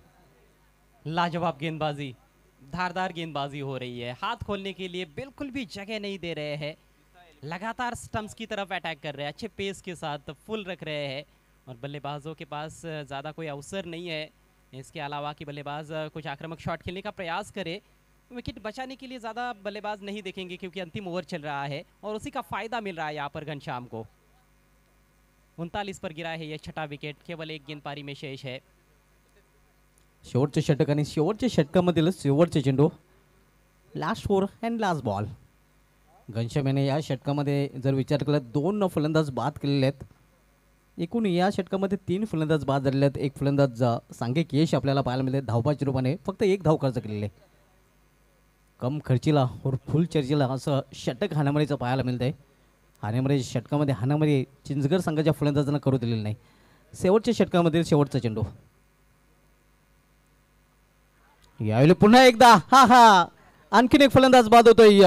लाजवाब गेंदबाजी, धारदार गेंदबाजी हो रही है। हाथ खोलने के लिए बिल्कुल भी जगह नहीं दे रहे हैं। लगातार स्टंप्स की तरफ अटैक कर रहे हैं, अच्छे पेस के साथ फुल रख रहे हैं और बल्लेबाजों के पास ज़्यादा कोई अवसर नहीं है इसके अलावा कि बल्लेबाज कुछ आक्रामक शॉट खेलने का प्रयास करे। विकेट बचाने के लिए ज़्यादा बल्लेबाज नहीं देखेंगे क्योंकि अंतिम ओवर चल रहा है और उसी का फ़ायदा मिल रहा है यहाँ पर घनश्याम को। 39 पर गिरा है ये छठा विकेट, केवल एक गेंद पारी में शेष है। शेवटचे षटक आणि शेवटच्या षटकामधील शेवटचे चेंडू, last four and last ball. Ghanshyam याने या षटकामध्ये जर विचार केला 2 फलंदाज बाद केलेले आहेत. एकूण या षटकामध्ये 3 फलंदाज बाद झालेले आहेत. एक फलंदाज सांघिक यश आपल्याला पाहायला मिळते. धावपाच्या रूपाने फक्त 1 धाव खर्च केलेले. कम खर्चीला और फुल चर्चीला असं षटक हाणामारीचं पाहायला मिळतंय. हाणामारी षटकामध्ये हाणामारी चिंचगड संघाच्या फलंदाजांना करू दिलेली नाही. शेवटच्या षटकामध्ये शेवटचा चेंडू, यावेळी पुन्हा एकदा आणखीन एक फलंदाज बाद होतोय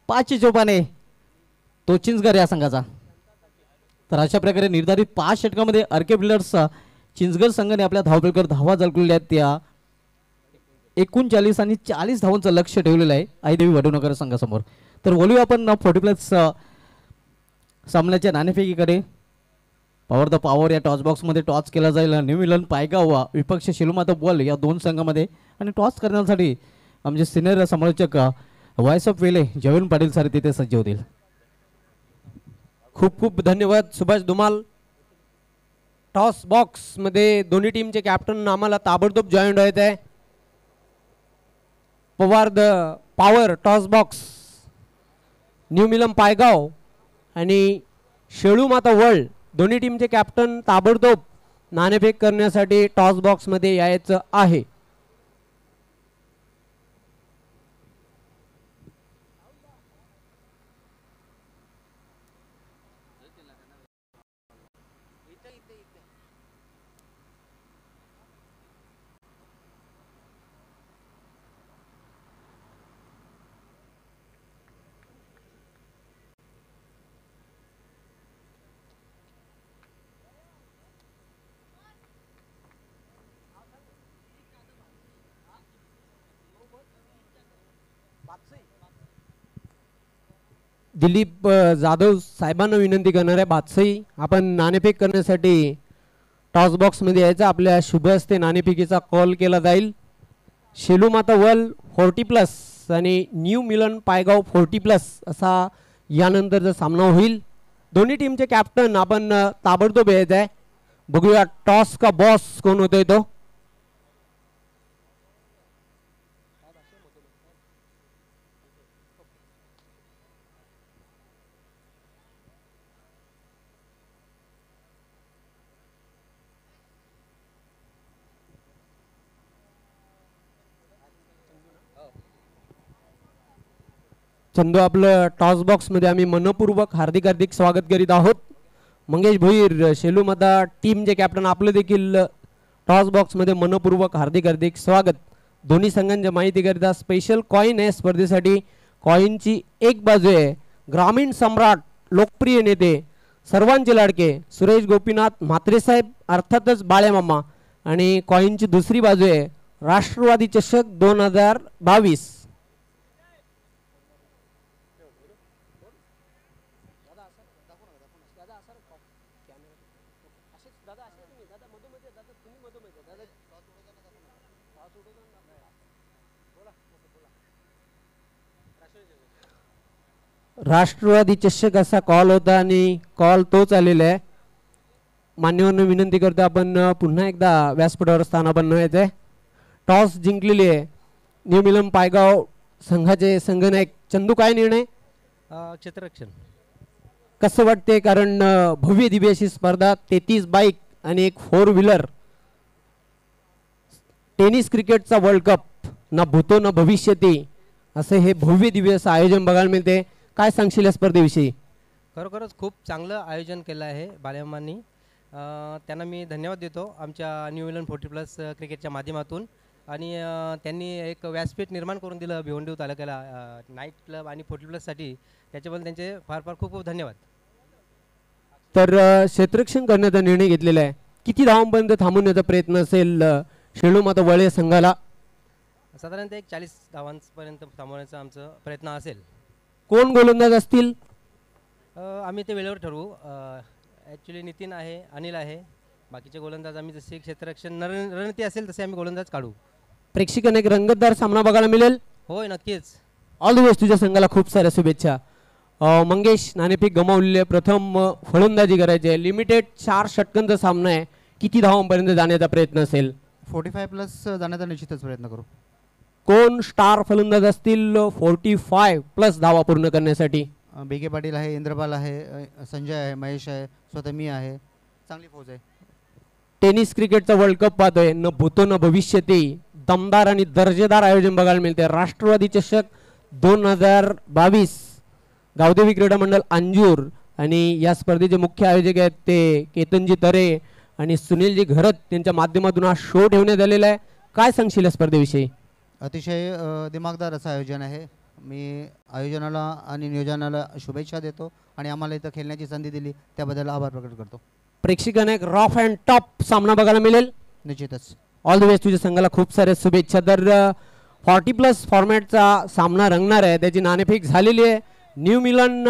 5 चौपाने तो चिंचगड या संघाचा. तर अशा प्रकारे निर्धारित 5 षटकामध्ये आरके बिल्डर्स चिंचगड संघाने आपल्या धावफलकावर धावा झळकवलेल्या आहेत. त्या 39 आणि 40 धावांचं लक्ष ठेवलेलं आहे आईदेवी वडूनगर संघासमोर. तर बोलूया आपण 40+ सामन्याच्या नाणेफेकीकडे. पॉवर द पॉवर या टॉस बॉक्समध्ये टॉस केला जाईल. न्यू इंग्लंड पायगाव विपक्ष शेलूमाता बॉल या 2 संघामध्ये. आणि टॉस करण्यासाठी आमचे सिनियर समालोचक व्हॉइस ऑफ वेले जयवंत पाटील सर तिथे सज्ज होतील. खूप खूप धन्यवाद सुभाष धुमाल. टॉस बॉक्स मध्ये दोन्ही टीमचे कॅप्टन आम्हाला ताबडतोब जॉईन होत आहे. Pawar the power toss box, new Milam Paygaon आणि शेळू माता वर्ल्ड दोन्ही टीमचे कॅप्टन ताबडतोब नाणेफेक करण्यासाठी टॉस बॉक्स मध्ये यायचं आहे. दिलीप जाधव साहेबांना विनंती करणार आहे. बादशाही आपण नाणेफेक करण्यासाठी टॉस बॉक्समध्ये यायचं. आपल्या शुभ हस्ते नाणेफेकीचा कॉल केला जाईल. शेलू माता वर्ल्ड 40+ आणि न्यू मिलन पायगाव 40+ असा यानंतरचा सामना होईल. दोन्ही टीमचे कॅप्टन आपण ताबडतोब यायचं आहे. बघूया टॉस का बॉस कोण होतोय तो. चंदू आपलं टॉस बॉक्समध्ये आम्ही मनपूर्वक हार्दिक स्वागत करीत आहोत. मंगेश भोईर शेलू माता टीमचे कॅप्टन आपलं देखील टॉस बॉक्समध्ये मनपूर्वक हार्दिक स्वागत. दोन्ही संघांच्या माहितीकरिता स्पेशल कॉईन आहे स्पर्धेसाठी. कॉईनची एक बाजू आहे ग्रामीण सम्राट लोकप्रिय नेते सर्वांचे लाडके सुरेश गोपीनाथ म्हात्रे साहेब अर्थातच बाळेमामा, आणि कॉईनची दुसरी बाजू आहे राष्ट्रवादी चषक 2022. राष्ट्रवादी चषक असा कॉल होता आणि कॉल तोच आलेला आहे. मान्यवरांना विनंती करतो आपण पुन्हा एकदा व्यासपीठावर स्थानापन्न व्हायचं. टॉस जिंकलेली आहे न्यू मिलम पायगाव संघाचे संघनायक. चंदू काय निर्णय? क्षेत्ररक्षण. कसं वाटते? कारण भव्य दिव्य अशी स्पर्धा 33 बाईक आणि एक 4 व्हीलर टेनिस क्रिकेटचा वर्ल्ड कप ना भूतो ना भविष्यती असे हे भव्य दिव्य असं आयोजन बघायला मिळते. काय सांगशील या स्पर्धेविषयी? खरोखरच खूप चांगलं आयोजन केलं आहे बालेमांनी. त्यांना मी धन्यवाद देतो आमच्या न्यू इंग्लंड 40+ क्रिकेटच्या माध्यमातून. आणि त्यांनी एक व्यासपीठ निर्माण करून दिलं भिवंडी तालुक्याला नाईट क्लब आणि 40+साठी. त्याच्याबद्दल त्यांचे फार फार खूप खूप धन्यवाद. तर क्षेत्ररक्षण करण्याचा निर्णय घेतलेला आहे. किती धावांपर्यंत थांबवण्याचा प्रयत्न असेल शेळू माता वळे संघाला? साधारणतः एक 40 धावांपर्यंत थांबवण्याचा आमचा प्रयत्न असेल. कोण गोलंदाज असतील? आम्ही ते वेळेवर ठरवू. ॲक्च्युली नितीन आहे, अनिल आहे, बाकीचे गोलंदाज आम्ही जसे क्षेत्ररक्षण रणनीती असेल तसे आम्ही गोलंदाज काढू. प्रेक्षकांना एक रंगतदार सामना बघायला मिळेल. होय नक्कीच. All the best. तुझ्या संघाला खूप साऱ्या शुभेच्छा. मंगेश, नाणेफेक गमावलेले, प्रथम फलंदाजी करायचे. लिमिटेड 4 षटकांचा सामना आहे. किती धावांपर्यंत जाण्याचा प्रयत्न असेल? 45+ जाण्याचा निश्चितच प्रयत्न करू. कोण स्टार फलंदाज असतील 45+ धावा पूर्ण करण्यासाठी? BK पाटील आहे, इंद्रपाल आहे, संजय आहे, महेश आहे, स्वतः मी आहे. चांगली फौज आहे. टेनिस क्रिकेटचा वर्ल्ड कप पाहतोय. न भूतो न भविष्यती. दमदार आणि दर्जेदार आयोजन बघायला मिळते. राष्ट्रवादी चषक 2022 गावदेवी क्रीडा मंडळ अंजूर आणि या स्पर्धेचे मुख्य आयोजक आहेत ते केतनजी तरे आणि सुनीलजी घरत यांच्या माध्यमातून हा शो ठेवण्यात आलेला आहे. काय सांगशील या स्पर्धेविषयी? अतिशय दिमागदार असं आयोजन आहे. मी आयोजनाला आणि नियोजनाला शुभेच्छा देतो आणि आम्हाला इथं खेळण्याची संधी दिली त्याबद्दल आभार प्रकट करतो. प्रेक्षकांना एक रफ अँड टॉप सामना बघायला मिळेल. निश्चितच. All the best. तुझ्या संघाला खूप साऱ्या शुभेच्छा. तर 40+ फॉर्मॅटचा सामना रंगणार आहे. त्याची नाणेफेक झालेली आहे. न्यू मिलन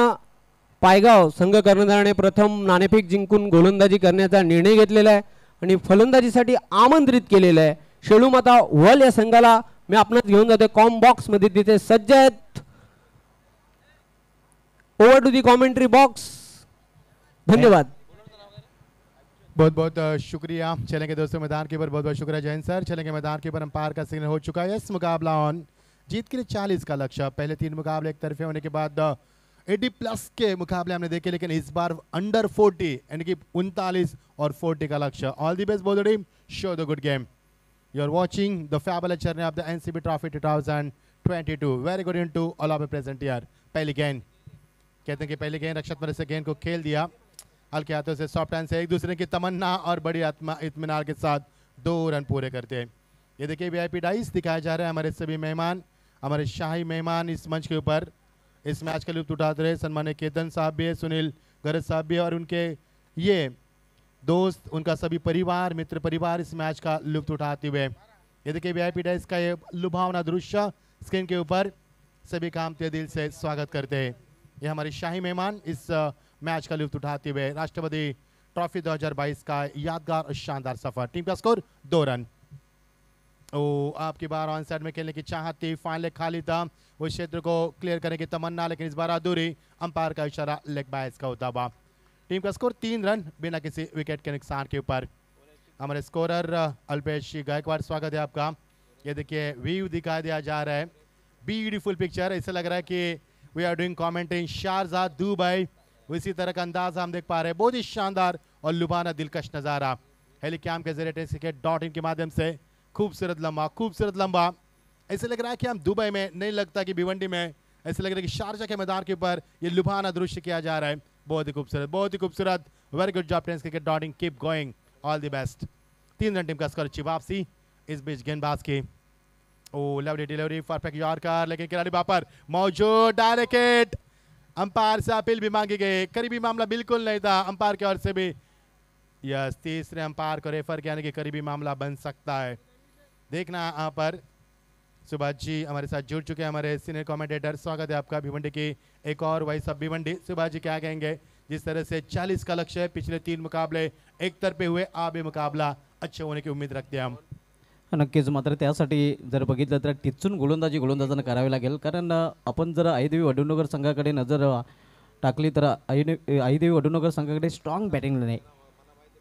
पायगाव संघ कर्णधाराने प्रथम नाणेफेक जिंकून गोलंदाजी करण्याचा निर्णय घेतलेला आहे आणि फलंदाजीसाठी आमंत्रित केलेलं आहे. शेळूमाता वल या संघाला मी आपणास घेऊन जातो. कॉम बॉक्स मध्ये तिथे सज्ज आहेत. Over to the commentary box. धन्यवाद. बहुत बहुत शुक्रिया. चलेंगे दोस्तों मैदान के ऊपर. बहुत बहुत शुक्रिया जैन सर. चलेंगे मैदान के ऊपर. अंपायर का सिग्नल हो चुका है. इस मुकाबला ऑन जीत के लिए 40 का लक्ष्य. पहले 3 मुकाबले एक तरफे होने के बाद 80+ के मुकाबले हमने देखे, लेकिन इस बार अंडर 40 यानी कि 39 और 40 का लक्ष्य. ऑल दी बेस्ट बोल team. Show the good game. You are watching the fabulous journey of the NCB trophy 2022. Very good into all of present यार. पहली गेंद कहते हैं कि पहली गेंद रक्षक मर से गेंद को खेल दिया हल्के हाथों से, सॉफ्ट हैंड से एक दूसरे की तमन्ना और बड़ी आत्मा इत्मीनान के साथ 2 रन पूरे करते हैं. ये देखिए VIP डाइस दिखाया जा रहा है. हमारे सभी मेहमान, हमारे शाही मेहमान इस मंच के ऊपर इस मैच का लुत्फ उठाते रहे. सम्मानित केतन साहब भी है, सुनील गरज साहब भी है और उनके ये दोस्त, उनका सभी परिवार, मित्र परिवार इस मैच का लुत्फ उठाते हुए. ये देखिए VIP डाइस का ये लुभावना दृश्य स्क्रीन के ऊपर. सभी काम के दिल से स्वागत करते हैं. ये हमारे शाही मेहमान इस मैच का लुत्फ उठाते हुए. राष्ट्रपति ट्रॉफी 2022 का यादगार और शानदार सफर. टीम का स्कोर 2 रन. ओ आपकी बार ऑन साइड में खेलने की चाहत थी. फाइनल खाली था. उस क्षेत्र को क्लियर करने की तमन्ना, लेकिन इस बार अधूरी. अंपायर का इशारा लेग बाइस का होता हुआ. टीम का स्कोर 3 रन बिना किसी विकेट के नुकसान के ऊपर. हमारे स्कोरर अल्पेश गायकवाड़, स्वागत है आपका. ये देखिए व्यू दिखाई दिया जा रहा है. Beautiful picture. ऐसा लग रहा है कि we are doing commentary in Sharjah Dubai. इसी तरह का अंदाज हम देख पा रहे हैं. बहुत ही शानदार और लुभाना दिलकश नज़ारा. हेलीकैम के जरिए टेनिसक्रिकेट.in के माध्यम से खूबसूरत लम्बा. ऐसे लग रहा है कि हम दुबई में, नहीं लगता कि भिवंडी में. ऐसे लग रहा है कि शारजा के मैदान के ऊपर ये लुभाना दृश्य किया जा रहा है. बहुत ही खूबसूरत, बहुत ही खूबसूरत. वेरी गुड जॉब टेनिसक्रिकेट.in. Keep going. All the best. 3 run team का स्कोर. अच्छी वापसी इस बीच गेंदबाज की. Oh lovely delivery, perfect yorker, लेकिन खिलाड़ी बापर मौजूद. Direct hit. अंपायर से अपील भी मांगी गई. करीबी मामला बिल्कुल नहीं था अंपायर की ओर से भी. यस, तीसरे अंपायर को रेफर किया कि करीबी मामला बन सकता है. देखना यहाँ पर. सुभाष जी हमारे साथ जुड़ चुके हैं, हमारे सीनियर कमेंटेटर. स्वागत है आपका भिवंडी की एक और वही सब भिवंडी. सुभाष जी क्या कहेंगे? जिस तरह से 40 का लक्ष्य है, पिछले 3 मुकाबले एक तरफे हुए, आप भी मुकाबला अच्छे होने की उम्मीद रखते हैं हम. नक्कीच. मात्र त्यासाठी जर बघितलं तर टिचून गोलंदाजांना करावी लागेल. कारण आपण जर आईदेवी वडूनगर संघाकडे नजर टाकली तर आईदेवी वडूनगर संघाकडे स्ट्रॉंग बॅटिंग नाही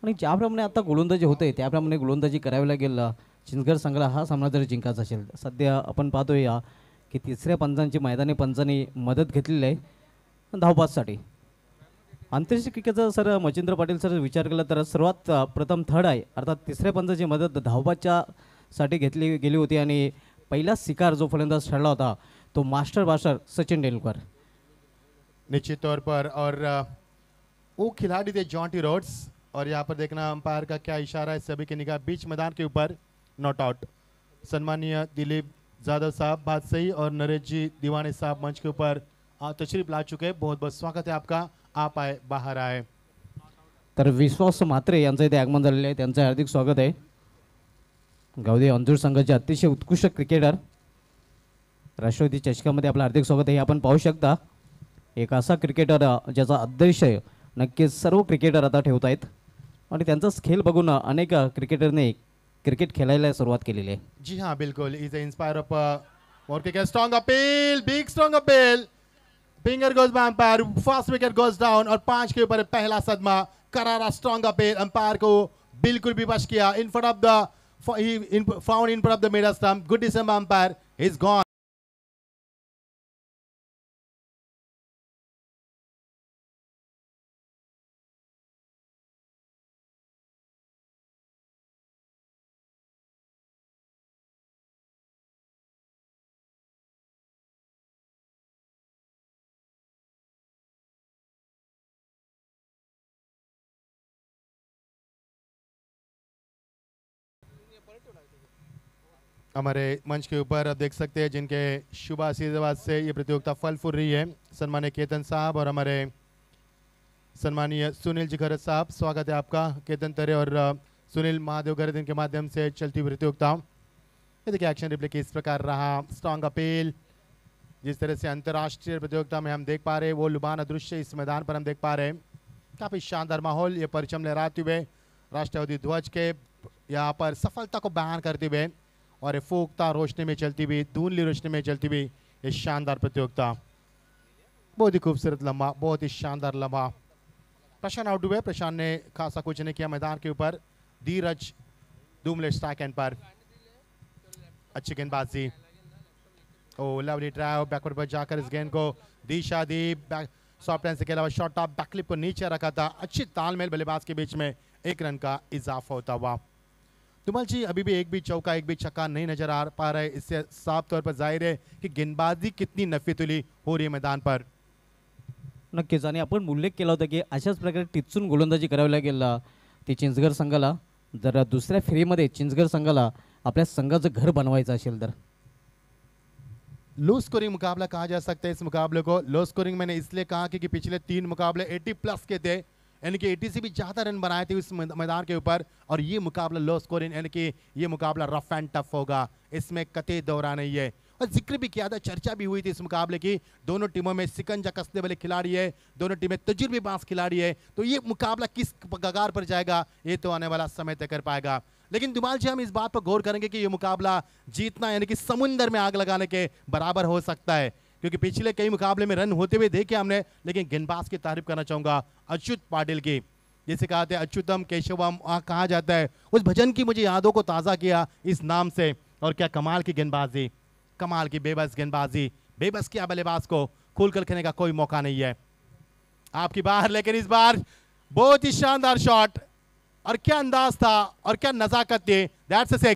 आणि ज्याप्रमाणे आता गोलंदाजी होते त्याप्रमाणे गोलंदाजी करावी लागेल चिंचगड संघाला हा सामना जर जिंकायचा असेल. सध्या आपण पाहतोय की तिसऱ्या पंचांची मैदानी पंचांनी मदत घेतलेली आहे धावपाससाठी. आंतरराष्ट्रीय क्रिकेटचा सर मच्छिंद्र पाटील सर विचार केला तर सर्वात प्रथम थर्ड आहे, अर्थात तिसऱ्या पंचाची मदत धावपाच्या साठी घेतली गेली होती आणि पहिला शिकार जो फलंदाज ठरला होता तो मास्टर बास्टर सचिन तेंदुलकर. निश्चित तौर पर. और वो खिलाड़ी थे जॉन्टी रोड्स. और यहाँ पर देखना अंपायर का क्या इशारा है. सभी की निगाह बीच मैदान के ऊपर. Not out. सम्मानीय दिलीप जाधव साहब बादशाही और नरेश जी दीवाने साहब मंच के ऊपर तशरीफ ला चुके हैं. बहुत बहुत स्वागत है आपका. आप आए, बाहर आए. तर विश्वास म्हात्रे यांचं इथे आगमन झालेलं आहे. त्यांचं हार्दिक स्वागत आहे. गावदेवी अंजूर संघाचे अतिशय उत्कृष्ट क्रिकेटर राष्ट्रवादी चषकामध्ये आपलं हार्दिक स्वागत आहे. आपण पाहू शकता एक असा क्रिकेटर ज्याचा अध्यक्ष नक्कीच सर्व क्रिकेटर आता ठेवत आहेत. आणि त्यांचाच खेळ बघून अनेक क्रिकेटरने क्रिकेट खेळायला सुरुवात केलेली आहे. जी हाँ बिल्कुल is inspire of more cricket strong appeal big strong appeal finger goes by umpire first wicket goes down और 5 के ऊपर पहला सदमा करारा स्ट्रॉन्ग अपील अंपायर को बिल्कुल भी वश किया in front of the found in front of the middle stump good decision umpire is gone. हमारे मंच के ऊपर आप देख सकते हैं जिनके शुभ आशीर्वाद से ये प्रतियोगिता फल फूल रही है. सम्मानित केतन साहब और हमारे सम्मानीय सुनील जी खरत साहब, स्वागत है आपका. केतन तरे और सुनील महादेव खरत इनके माध्यम से चलती हुई प्रतियोगिता. ये देखिए एक्शन रिप्ले किस प्रकार रहा. स्ट्रॉन्ग अपील जिस तरह से अंतर्राष्ट्रीय प्रतियोगिता में हम देख पा रहे हैं वो लुभाना दृश्य इस मैदान पर हम देख पा रहे हैं. काफ़ी शानदार माहौल. ये परचम लहराते हुए राष्ट्रवादी ध्वज के यहाँ पर सफलता को बयान करते हुए और ये फूकता रोशनी में चलती हुई धुंधली रोशनी में चलती हुई ये शानदार प्रतियोगिता. बहुत ही खूबसूरत लम्हा, बहुत ही शानदार लम्हा. प्रशांत आउट हुए. प्रशांत ने खासा कुछ नहीं किया मैदान के ऊपर. धीरज दुमले स्ट्राइक एंड पर अच्छी गेंदबाजी. ओ लवली ड्राइव बैकवर्ड पर जाकर इस गेंद को दिशा दी. सॉफ्ट हैंड से के अलावा शॉर्ट टॉप बैकलिप को नीचे रखा था. अच्छी तालमेल बल्लेबाज के बीच में 1 रन का इजाफा होता हुआ. तुमल जी अभी भी एक भी चौका एक भी छक्का नहीं नजर आ पा रहा है. इससे साफ तौर पर जाहिर है कि गेंदबाजी कितनी नफीतुली हो रही है मैदान पर. नक्कीच. आणि आपण उल्लेख केला होता की अशाच प्रकारे टिचून गोलंदाजी करावी लागेल ती चिंचगड संघाला जर दुसऱ्या फेरीमध्ये चिंचगड संघाला आपल्या संघाचं घर बनवायचं असेल तर. लो स्कोरिंग मुकाबला कहा जा सकता है इस मुकाबले को. लो स्कोरिंग मैंने इसलिए कहा कि पिछले 3 मुकाबले 80 प्लस के थे, यानी कि 80 से भी ज़्यादा रन बनाए थे इस मैदान के ऊपर. और ये मुकाबला लो स्कोरिंग यानी कि ये मुकाबला रफ एंड टफ होगा, इसमें कतई दौरा नहीं है. और जिक्र भी किया था, चर्चा भी हुई थी इस मुकाबले की. दोनों टीमों में सिकंजा कसने वाले खिलाड़ी है, दोनों टीमें तजुर्बेबाज खिलाड़ी है. तो ये मुकाबला किस कगार पर जाएगा ये तो आने वाला समय तय कर पाएगा. लेकिन दुमाल जी हम इस बात पर गौर करेंगे कि ये मुकाबला जीतना यानी कि समुंदर में आग लगाने के बराबर हो सकता है, क्योंकि पिछले कई मुकाबले में रन होते हुए देखे हमने. लेकिन गेंदबाज की तारीफ करना चाहूंगा अच्युत पाटिल की. जैसे कहते हैं अच्युतम केशवम कहा जाता है, उस भजन की मुझे यादों को ताज़ा किया इस नाम से. और क्या कमाल की गेंदबाजी, कमाल की बेबस गेंदबाजी. बेबस किया बल्लेबाज को खुलकर खेलने का कोई मौका नहीं है आपकी बाहर. लेकिन इस बार बहुत ही शानदार शॉट और क्या अंदाज था और क्या नजाकत थी. दैट्स अ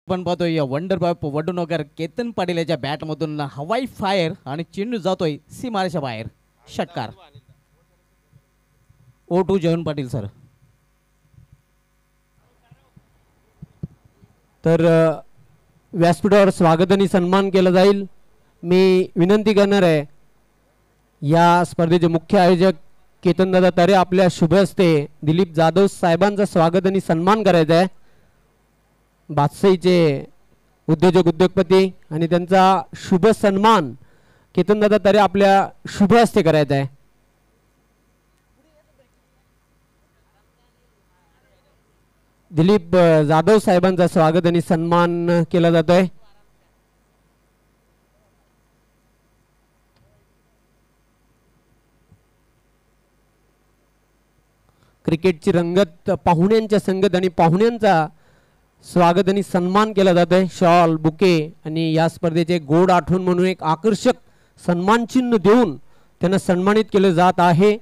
आपण पाहतोय या वंडर बाप वडूनगर केतन पाटील याच्या बॅटमधून हवाई फायर आणि चेंडू जातोय सीमारेच्या बाहेर. षटकार. O2 Jaywant Patil sir. तर व्यासपीठावर स्वागत आणि सन्मान केला जाईल. मी विनंती करणार आहे या स्पर्धेचे मुख्य आयोजक केतनदादा तरे आपल्या शुभ हस्ते दिलीप जाधव साहेबांचा स्वागत आणि सन्मान करायचा आहे. बादशाहीचे उद्योजक उद्योगपती आणि त्यांचा शुभ सन्मान केतनदादा तरे आपल्या शुभ हस्ते करायचा आहे. दिलीप जाधव साहेबांचा स्वागत आणि सन्मान केला जातोय. क्रिकेटची रंगत पाहुण्यांच्या संगत आणि पाहुण्यांचा स्वागत आणि सन्मान केला जातोय. शॉल बुके आणि या स्पर्धेचे गोड आठवण म्हणून एक आकर्षक सन्मान चिन्ह देऊन त्यांना सन्मानित केले जात आहे.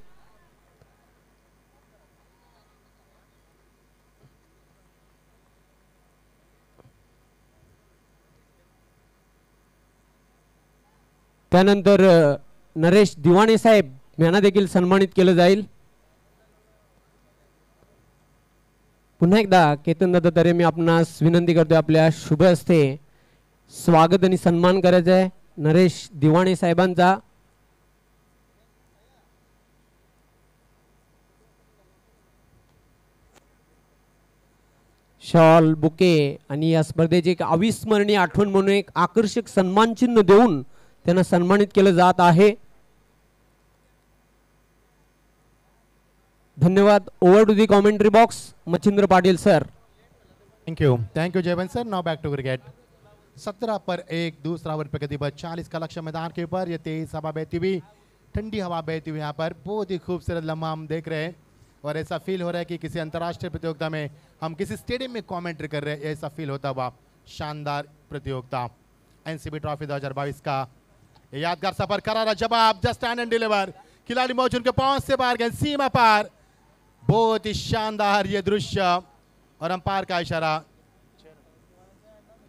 त्यानंतर नरेश दिवाणे साहेब यांना देखील सन्मानित केलं जाईल. पुन्हा एकदा केतन दादा तरे मी आपणास विनंती करतोय आपल्या शुभ हस्ते स्वागत आणि सन्मान करायचा आहे नरेश दिवाणे साहेबांचा. शॉल बुके आणि या स्पर्धेची एक अविस्मरणीय आठवण म्हणून एक आकर्षक सन्मान चिन्ह देऊन त्यांना सन्मानित केलं जात आहे. धन्यवाद. Over to the commentary box Machhindra Patil sir. Thank you Jaywant sir. Now back to cricket. 17 पर 1 दूसरा ओवर पे गतिबद्ध 40 का लक्ष्य मैदान के ऊपर. ये तेज हवा बहती हुई ठंडी हवा बहती हुई यहाँ पर बहुत ही खूबसूरत लम्हा हम देख रहे हैं और ऐसा फील हो रहा है कि किसी अंतर्राष्ट्रीय प्रतियोगिता में हम किसी स्टेडियम में कमेंट्री कर रहे हैं. ऐसा फील होता हुआ शानदार प्रतियोगिता एनसीबी ट्रॉफी 2022 का यादगार सफर. करारा जवाब जस्ट एंड डिलीवर. खिलाड़ी मौजूद उनके पहुंच से बाहर गए सीमा पार. बहुत ही शानदार ये दृश्य और अंपायर का इशारा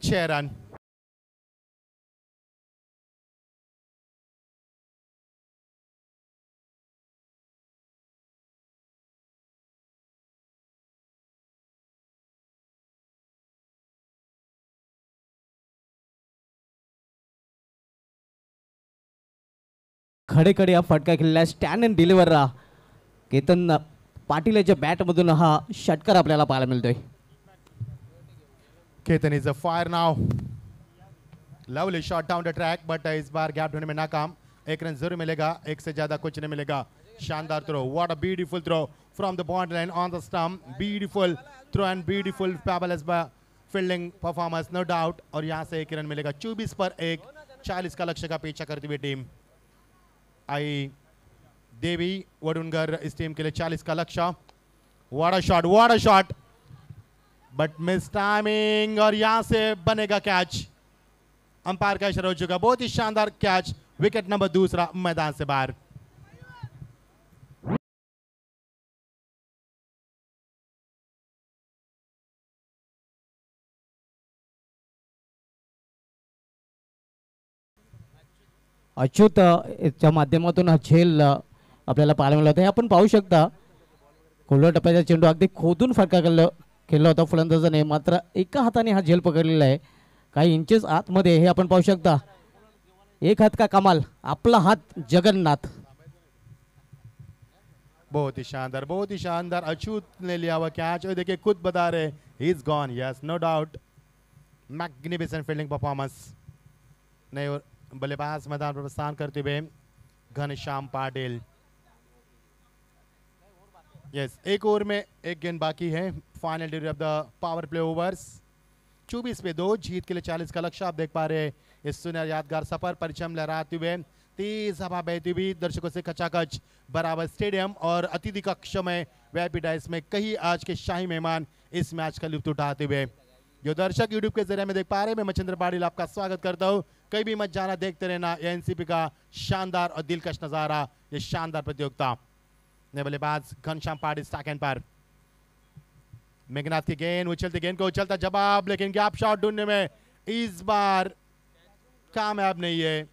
6 रन. खडे खडे हा फटका केलेला stand and deliver Ketan Patil याच्या बॅटमधून हा षटकार आपल्याला पाहायला मिळतोय. Ketan is a fire now. Lovely shot down the track but इस बार गैप ढूंढने में नाकाम. एक रन जरूर मिलेगा, एक से ज्यादा कुछ नहीं मिलेगा. शानदार throw. What a beautiful throw from the boundary line on the stump. Beautiful throw and beautiful fabulous fielding performance no doubt. और यहाँ से एक रन मिलेगा. 24 पर 1 40 का लक्ष्य का पीछा करती हुई टीम आई देवी वडुनगर इस टीम के लिए 40 का लक्ष्य. What a shot but miss timing और यहां से बनेगा कैच. अंपायर का इशारा हो चुका. बहुत ही शानदार कैच. विकेट नंबर दूसरा मैदान से बाहर. अच्युत च्या माध्यमातून हा झेल आपल्याला पाहायला मिळत आहे. आपण पाहू शकता खोलवर टप्प्याचा चेंडू अगदी खोदून फटका केला होता फलंदाजाने, मात्र एका हाताने हा झेल पकडलेला आहे. काही इंचेस आतमध्ये हे आपण पाहू शकता. एक हात का कमाल, आपला हात जगन्नाथ. बहुत ही शानदार अच्युत ने लिया हुआ कैच. और देखिए खुद बता रहे he is gone. Yes no doubt. Magnificent fielding performance. नए और बल्लेबाज मैदान पर प्रस्थान करते हुए घनश्याम पाटिल. यस एक ओवर में एक गेंद बाकी है. Final delivery of the power play overs. 24 पे 2 जीत के लिए 40 का लक्ष्य. आप देख पा रहे हैं इस सुनहरा यादगार सफर. परचम लहराते हुए तेज हवा बहती हुई दर्शकों से खचाखच बराबर स्टेडियम और अतिथि कक्ष में वीआईपी डाइस में कई आज के शाही मेहमान इस मैच का लुत्फ उठाते हुए. जो दर्शक यूट्यूब के जरिए में देख पा रहे हैं, मैं मच्छिंद्र पाटिल आपका स्वागत करता हूं. कहीं भी मत जाना, देखते रहना ये एनसीपी का शानदार और दिलकश नजारा. ये शानदार प्रतियोगिता. बल्लेबाज घनश्याम पाटिल सेकंड पर. मेघनाथ की गेंद, उछलती गेंद को उछलता जवाब, लेकिन गैप शॉट ढूंढने में इस बार कामयाब नहीं है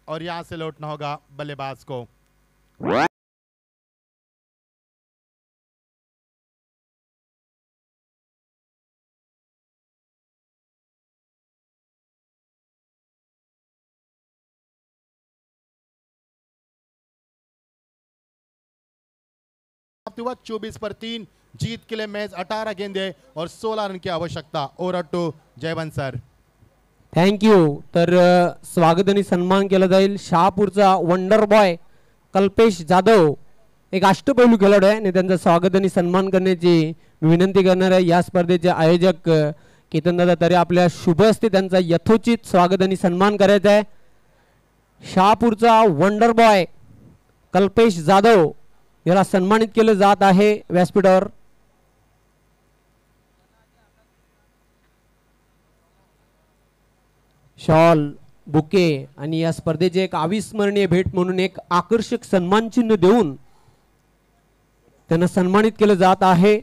और यहां से लौटना होगा बल्लेबाज को. हुआ 24 पर 3 जीत के लिए मैच 18 गेंदे और 16 रन की आवश्यकता. Over to Jaywant sir. Thank you. तर स्वागत आणि सन्मान केला जाईल शहापूरचा वंडर बॉय कल्पेश जाधव, एक अष्टपैलू खेळाडू आहे आणि त्यांचा स्वागत आणि सन्मान करण्याची विनंती करणार आहे. या स्पर्धेचे आयोजक केतनदादा तरे आपल्या शुभ हस्ते त्यांचा यथोचित स्वागत आणि सन्मान करायचा आहे. शहापूरचा वंडर बॉय कल्पेश जाधव याला सन्मानित केलं जात आहे व्यासपीठावर. शॉल बुके आणि या स्पर्धेचे एक अविस्मरणीय भेट म्हणून एक आकर्षक सन्मान चिन्ह देऊन त्यांना सन्मानित केलं जात आहे.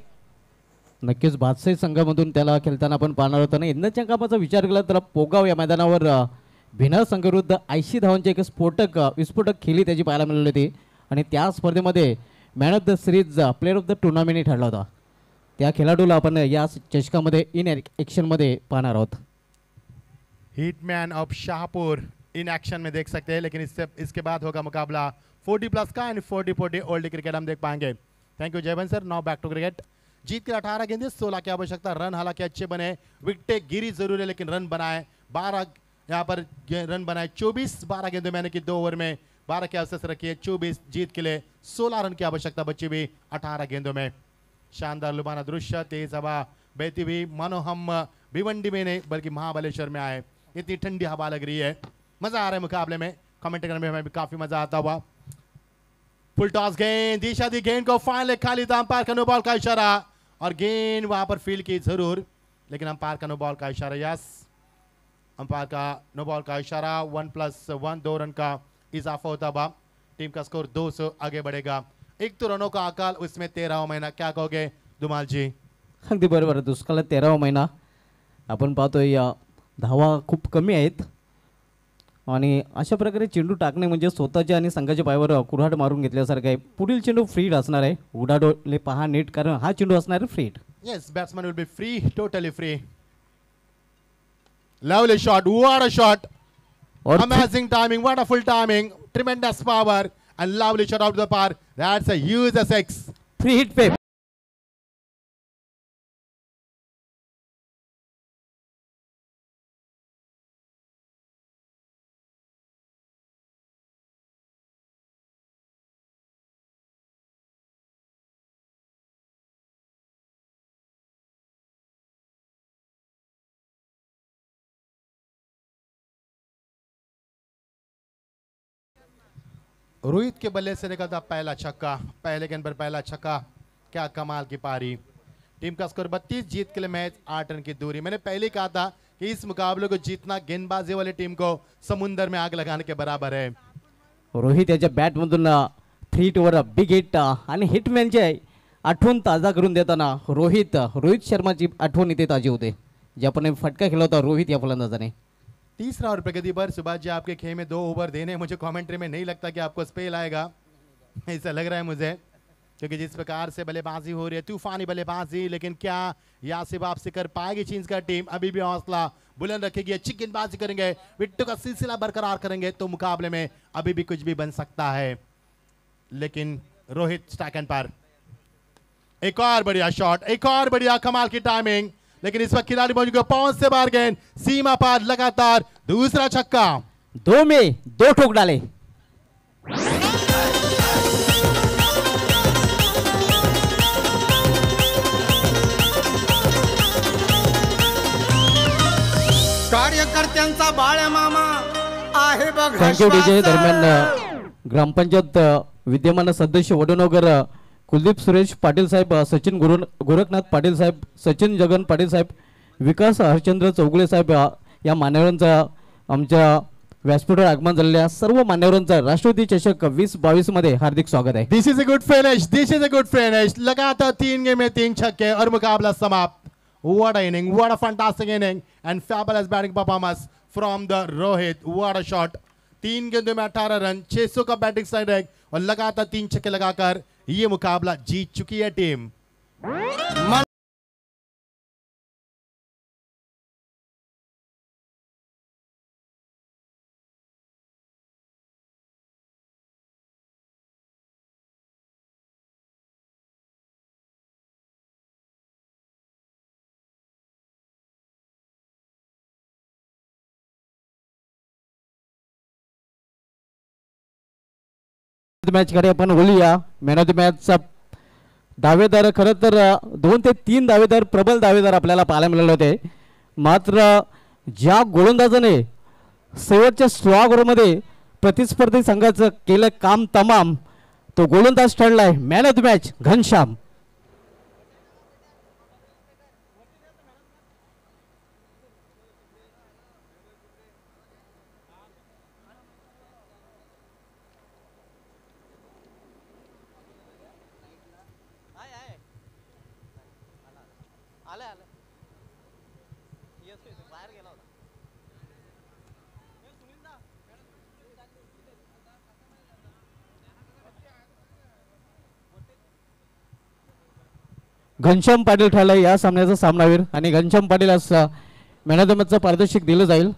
नक्कीच बादशाही संघामधून त्याला खेळताना आपण पाहणार होतो ना. यंदाच्या कामाचा विचार केला तर पोगाव या मैदानावर भिनार संघाविरुद्ध 80 धावांची एक विस्फोटक खेळी त्याची पाहायला मिळाली होती. आणि त्या स्पर्धेमध्ये man of the series player of the tournament ठरला होता. त्या खेळाडूला आपण या चषकामध्ये इन ॲक्शनमध्ये पाहणार आहोत. Hitman of Shahpur in action में देख सकते हैं, लेकिन इसके बाद होगा मुकाबला 40 प्लस का एंड 40-40 ओल्ड क्रिकेट हम देख पाएंगे. Thank you Jaywant sir. Now back to cricket. जीत के 18 गेंदे 16 की आवश्यकता. रन हालांकि अच्छे बने, विकेट गिरी जरूर है लेकिन रन बनाए 12 यहाँ पर रन बनाए 24. 12 गेंदों मैंने की 2 ओवर में 12 की अवसर रखी है. 24 जीत के लिए 16 रन की आवश्यकता बची भी 18 गेंदों में. शानदार लुभाना दृश्य, तेज हवा बहती हुई मानो हम भिवंडी में नहीं बल्कि महाबलेश्वर में आए. इतनी ठंडी हवा लग रही है, मजा आ रहा है मुकाबले में. कमेंट करने में हमें भी काफी मजा आता हुआ. फुल टॉस गेंद, दिशा दी गेंद को, फाइनल खाली था. अंपायर का नो बॉल का इशारा और गेंद वहां पर फील्ड की जरूर, लेकिन अंपायर का नो बॉल का इशारा. यस, अंपायर का नो बॉल का इशारा. 1+1 2 रन का इजाफा होता हुआ टीम का स्कोर 200 आगे बढ़ेगा. एक तो रनों का अकाल, उसमें 13वां महिना. क्या कहोगे धुमाल जी? अगदी बरोबर. दुष्काळात 13वा महिना आपण पाहतोय. धावा खूप कमी आहेत आणि अशा प्रकारे चेंडू टाकणे म्हणजे स्वतःच्या आणि संघाच्या पायावर कुऱ्हाड मारून घेतल्यासारखं आहे. पुढील चेंडू फ्रीड असणार आहे. उडाडोले पहा नीट, कारण हा चेंडू असणार आहे freed. Yes, batsman will be free, totally free. Lovely shot, what a shot. और Amazing timing, wonderful timing, tremendous power and lovely shot out of the park. That's a huge six. Free hit पे रोहित के बल्ले से निकलता पहला छक्का. पहले गेंद पर पहला छक्का, क्या कमाल की पारी. टीम का स्कोर 32. जीत के लिए मैच 8 रन की दूरी. मैंने पहले ही कहा था कि इस मुकाबले को जीतना गेंदबाजी वाली टीम को समुंदर में आग लगाने के बराबर है. रोहित याच्या बॅटमधून थ्री हिटवर बिग हिट आणि हिटमॅनचे आठवण ताजा करून देताना रोहित शर्माची आठवण इथे ताजी होते, ज्यापणे फटका खेळला होता रोहित या फलंदाजाने. तीसरा और प्रगति पर सुभाष जी आपके खेमे में 2 ओवर देने. मुझे कमेंट्री में नहीं लगता कि आपको स्पेल आएगा, ऐसा लग रहा है मुझे, क्योंकि जिस प्रकार से बल्लेबाजी हो रही है, तूफानी बल्लेबाजी. लेकिन क्या यासिर वापसी कर पाएगी चीन का टीम? अभी भी हौसला बुलंद रखेगी, अच्छी गेंदबाजी करेंगे, विकेटों का सिलसिला बरकरार करेंगे तो मुकाबले में अभी भी कुछ भी बन सकता है. लेकिन रोहित स्टैकन पर एक और बढ़िया शॉट, एक और बढ़िया कमाल की टाइमिंग. लेकिन इस वक्त खिलाड़ी मौजूद को पहुंच से बाहर गेंद, सीमा पार लगातार दूसरा छक्का. 2 में 2 ठोक डाले. कार्यकर्त्यांचा बाळ्या मामा आहे बघा. Thank you DJ. श्वास. दरम्यान ग्रामपंचायत विद्यमान सदस्य वडनगर कुलदीप सुरेश पाटील साहेब, सचिन गोरखनाथ पाटील साहेब, सचिन जगन पाटील साहेब, विकास हरचंद्र चौगुले साहेब या मान्यवरांचा आमच्या व्यासपीठावर आगमन झालेल्या सर्व मान्यवरांचा राष्ट्रपती चषक 2022 मध्ये हार्दिक स्वागत आहे. This is a good finish, this is a good finish. लगातार 3 गेम में 3 छक्के और मुकाबला समाप्त. What a inning, what a fantastic inning and fabulous batting performance from the Rohit. What a shot. 3 गेंदों में 18 रन, 600 का बैटिंग स्ट्राइक और लगातार 3 छक्के लगाकर ये मुकाबला जीत चुकी है टीम. मॅच कडे आपण बोलूया. मॅन ऑफ द मॅचचा दावेदार खरं तर 2 ते 3 दावेदार, प्रबल दावेदार आपल्याला पाहायला मिळाले होते. मात्र ज्या गोलंदाजाने शेवटच्या 16 ओव्हरमध्ये प्रतिस्पर्धी संघाचं केलं काम तमाम, तो गोलंदाज ठरलाय man of the match Ghanshyam. Ghanshyam Patil ठरला या सामन्याचा सामनावीर आणि घनश्याम पाटील असं मॅन ऑफ द मॅचचं पारितोषिक दिलं जाईल.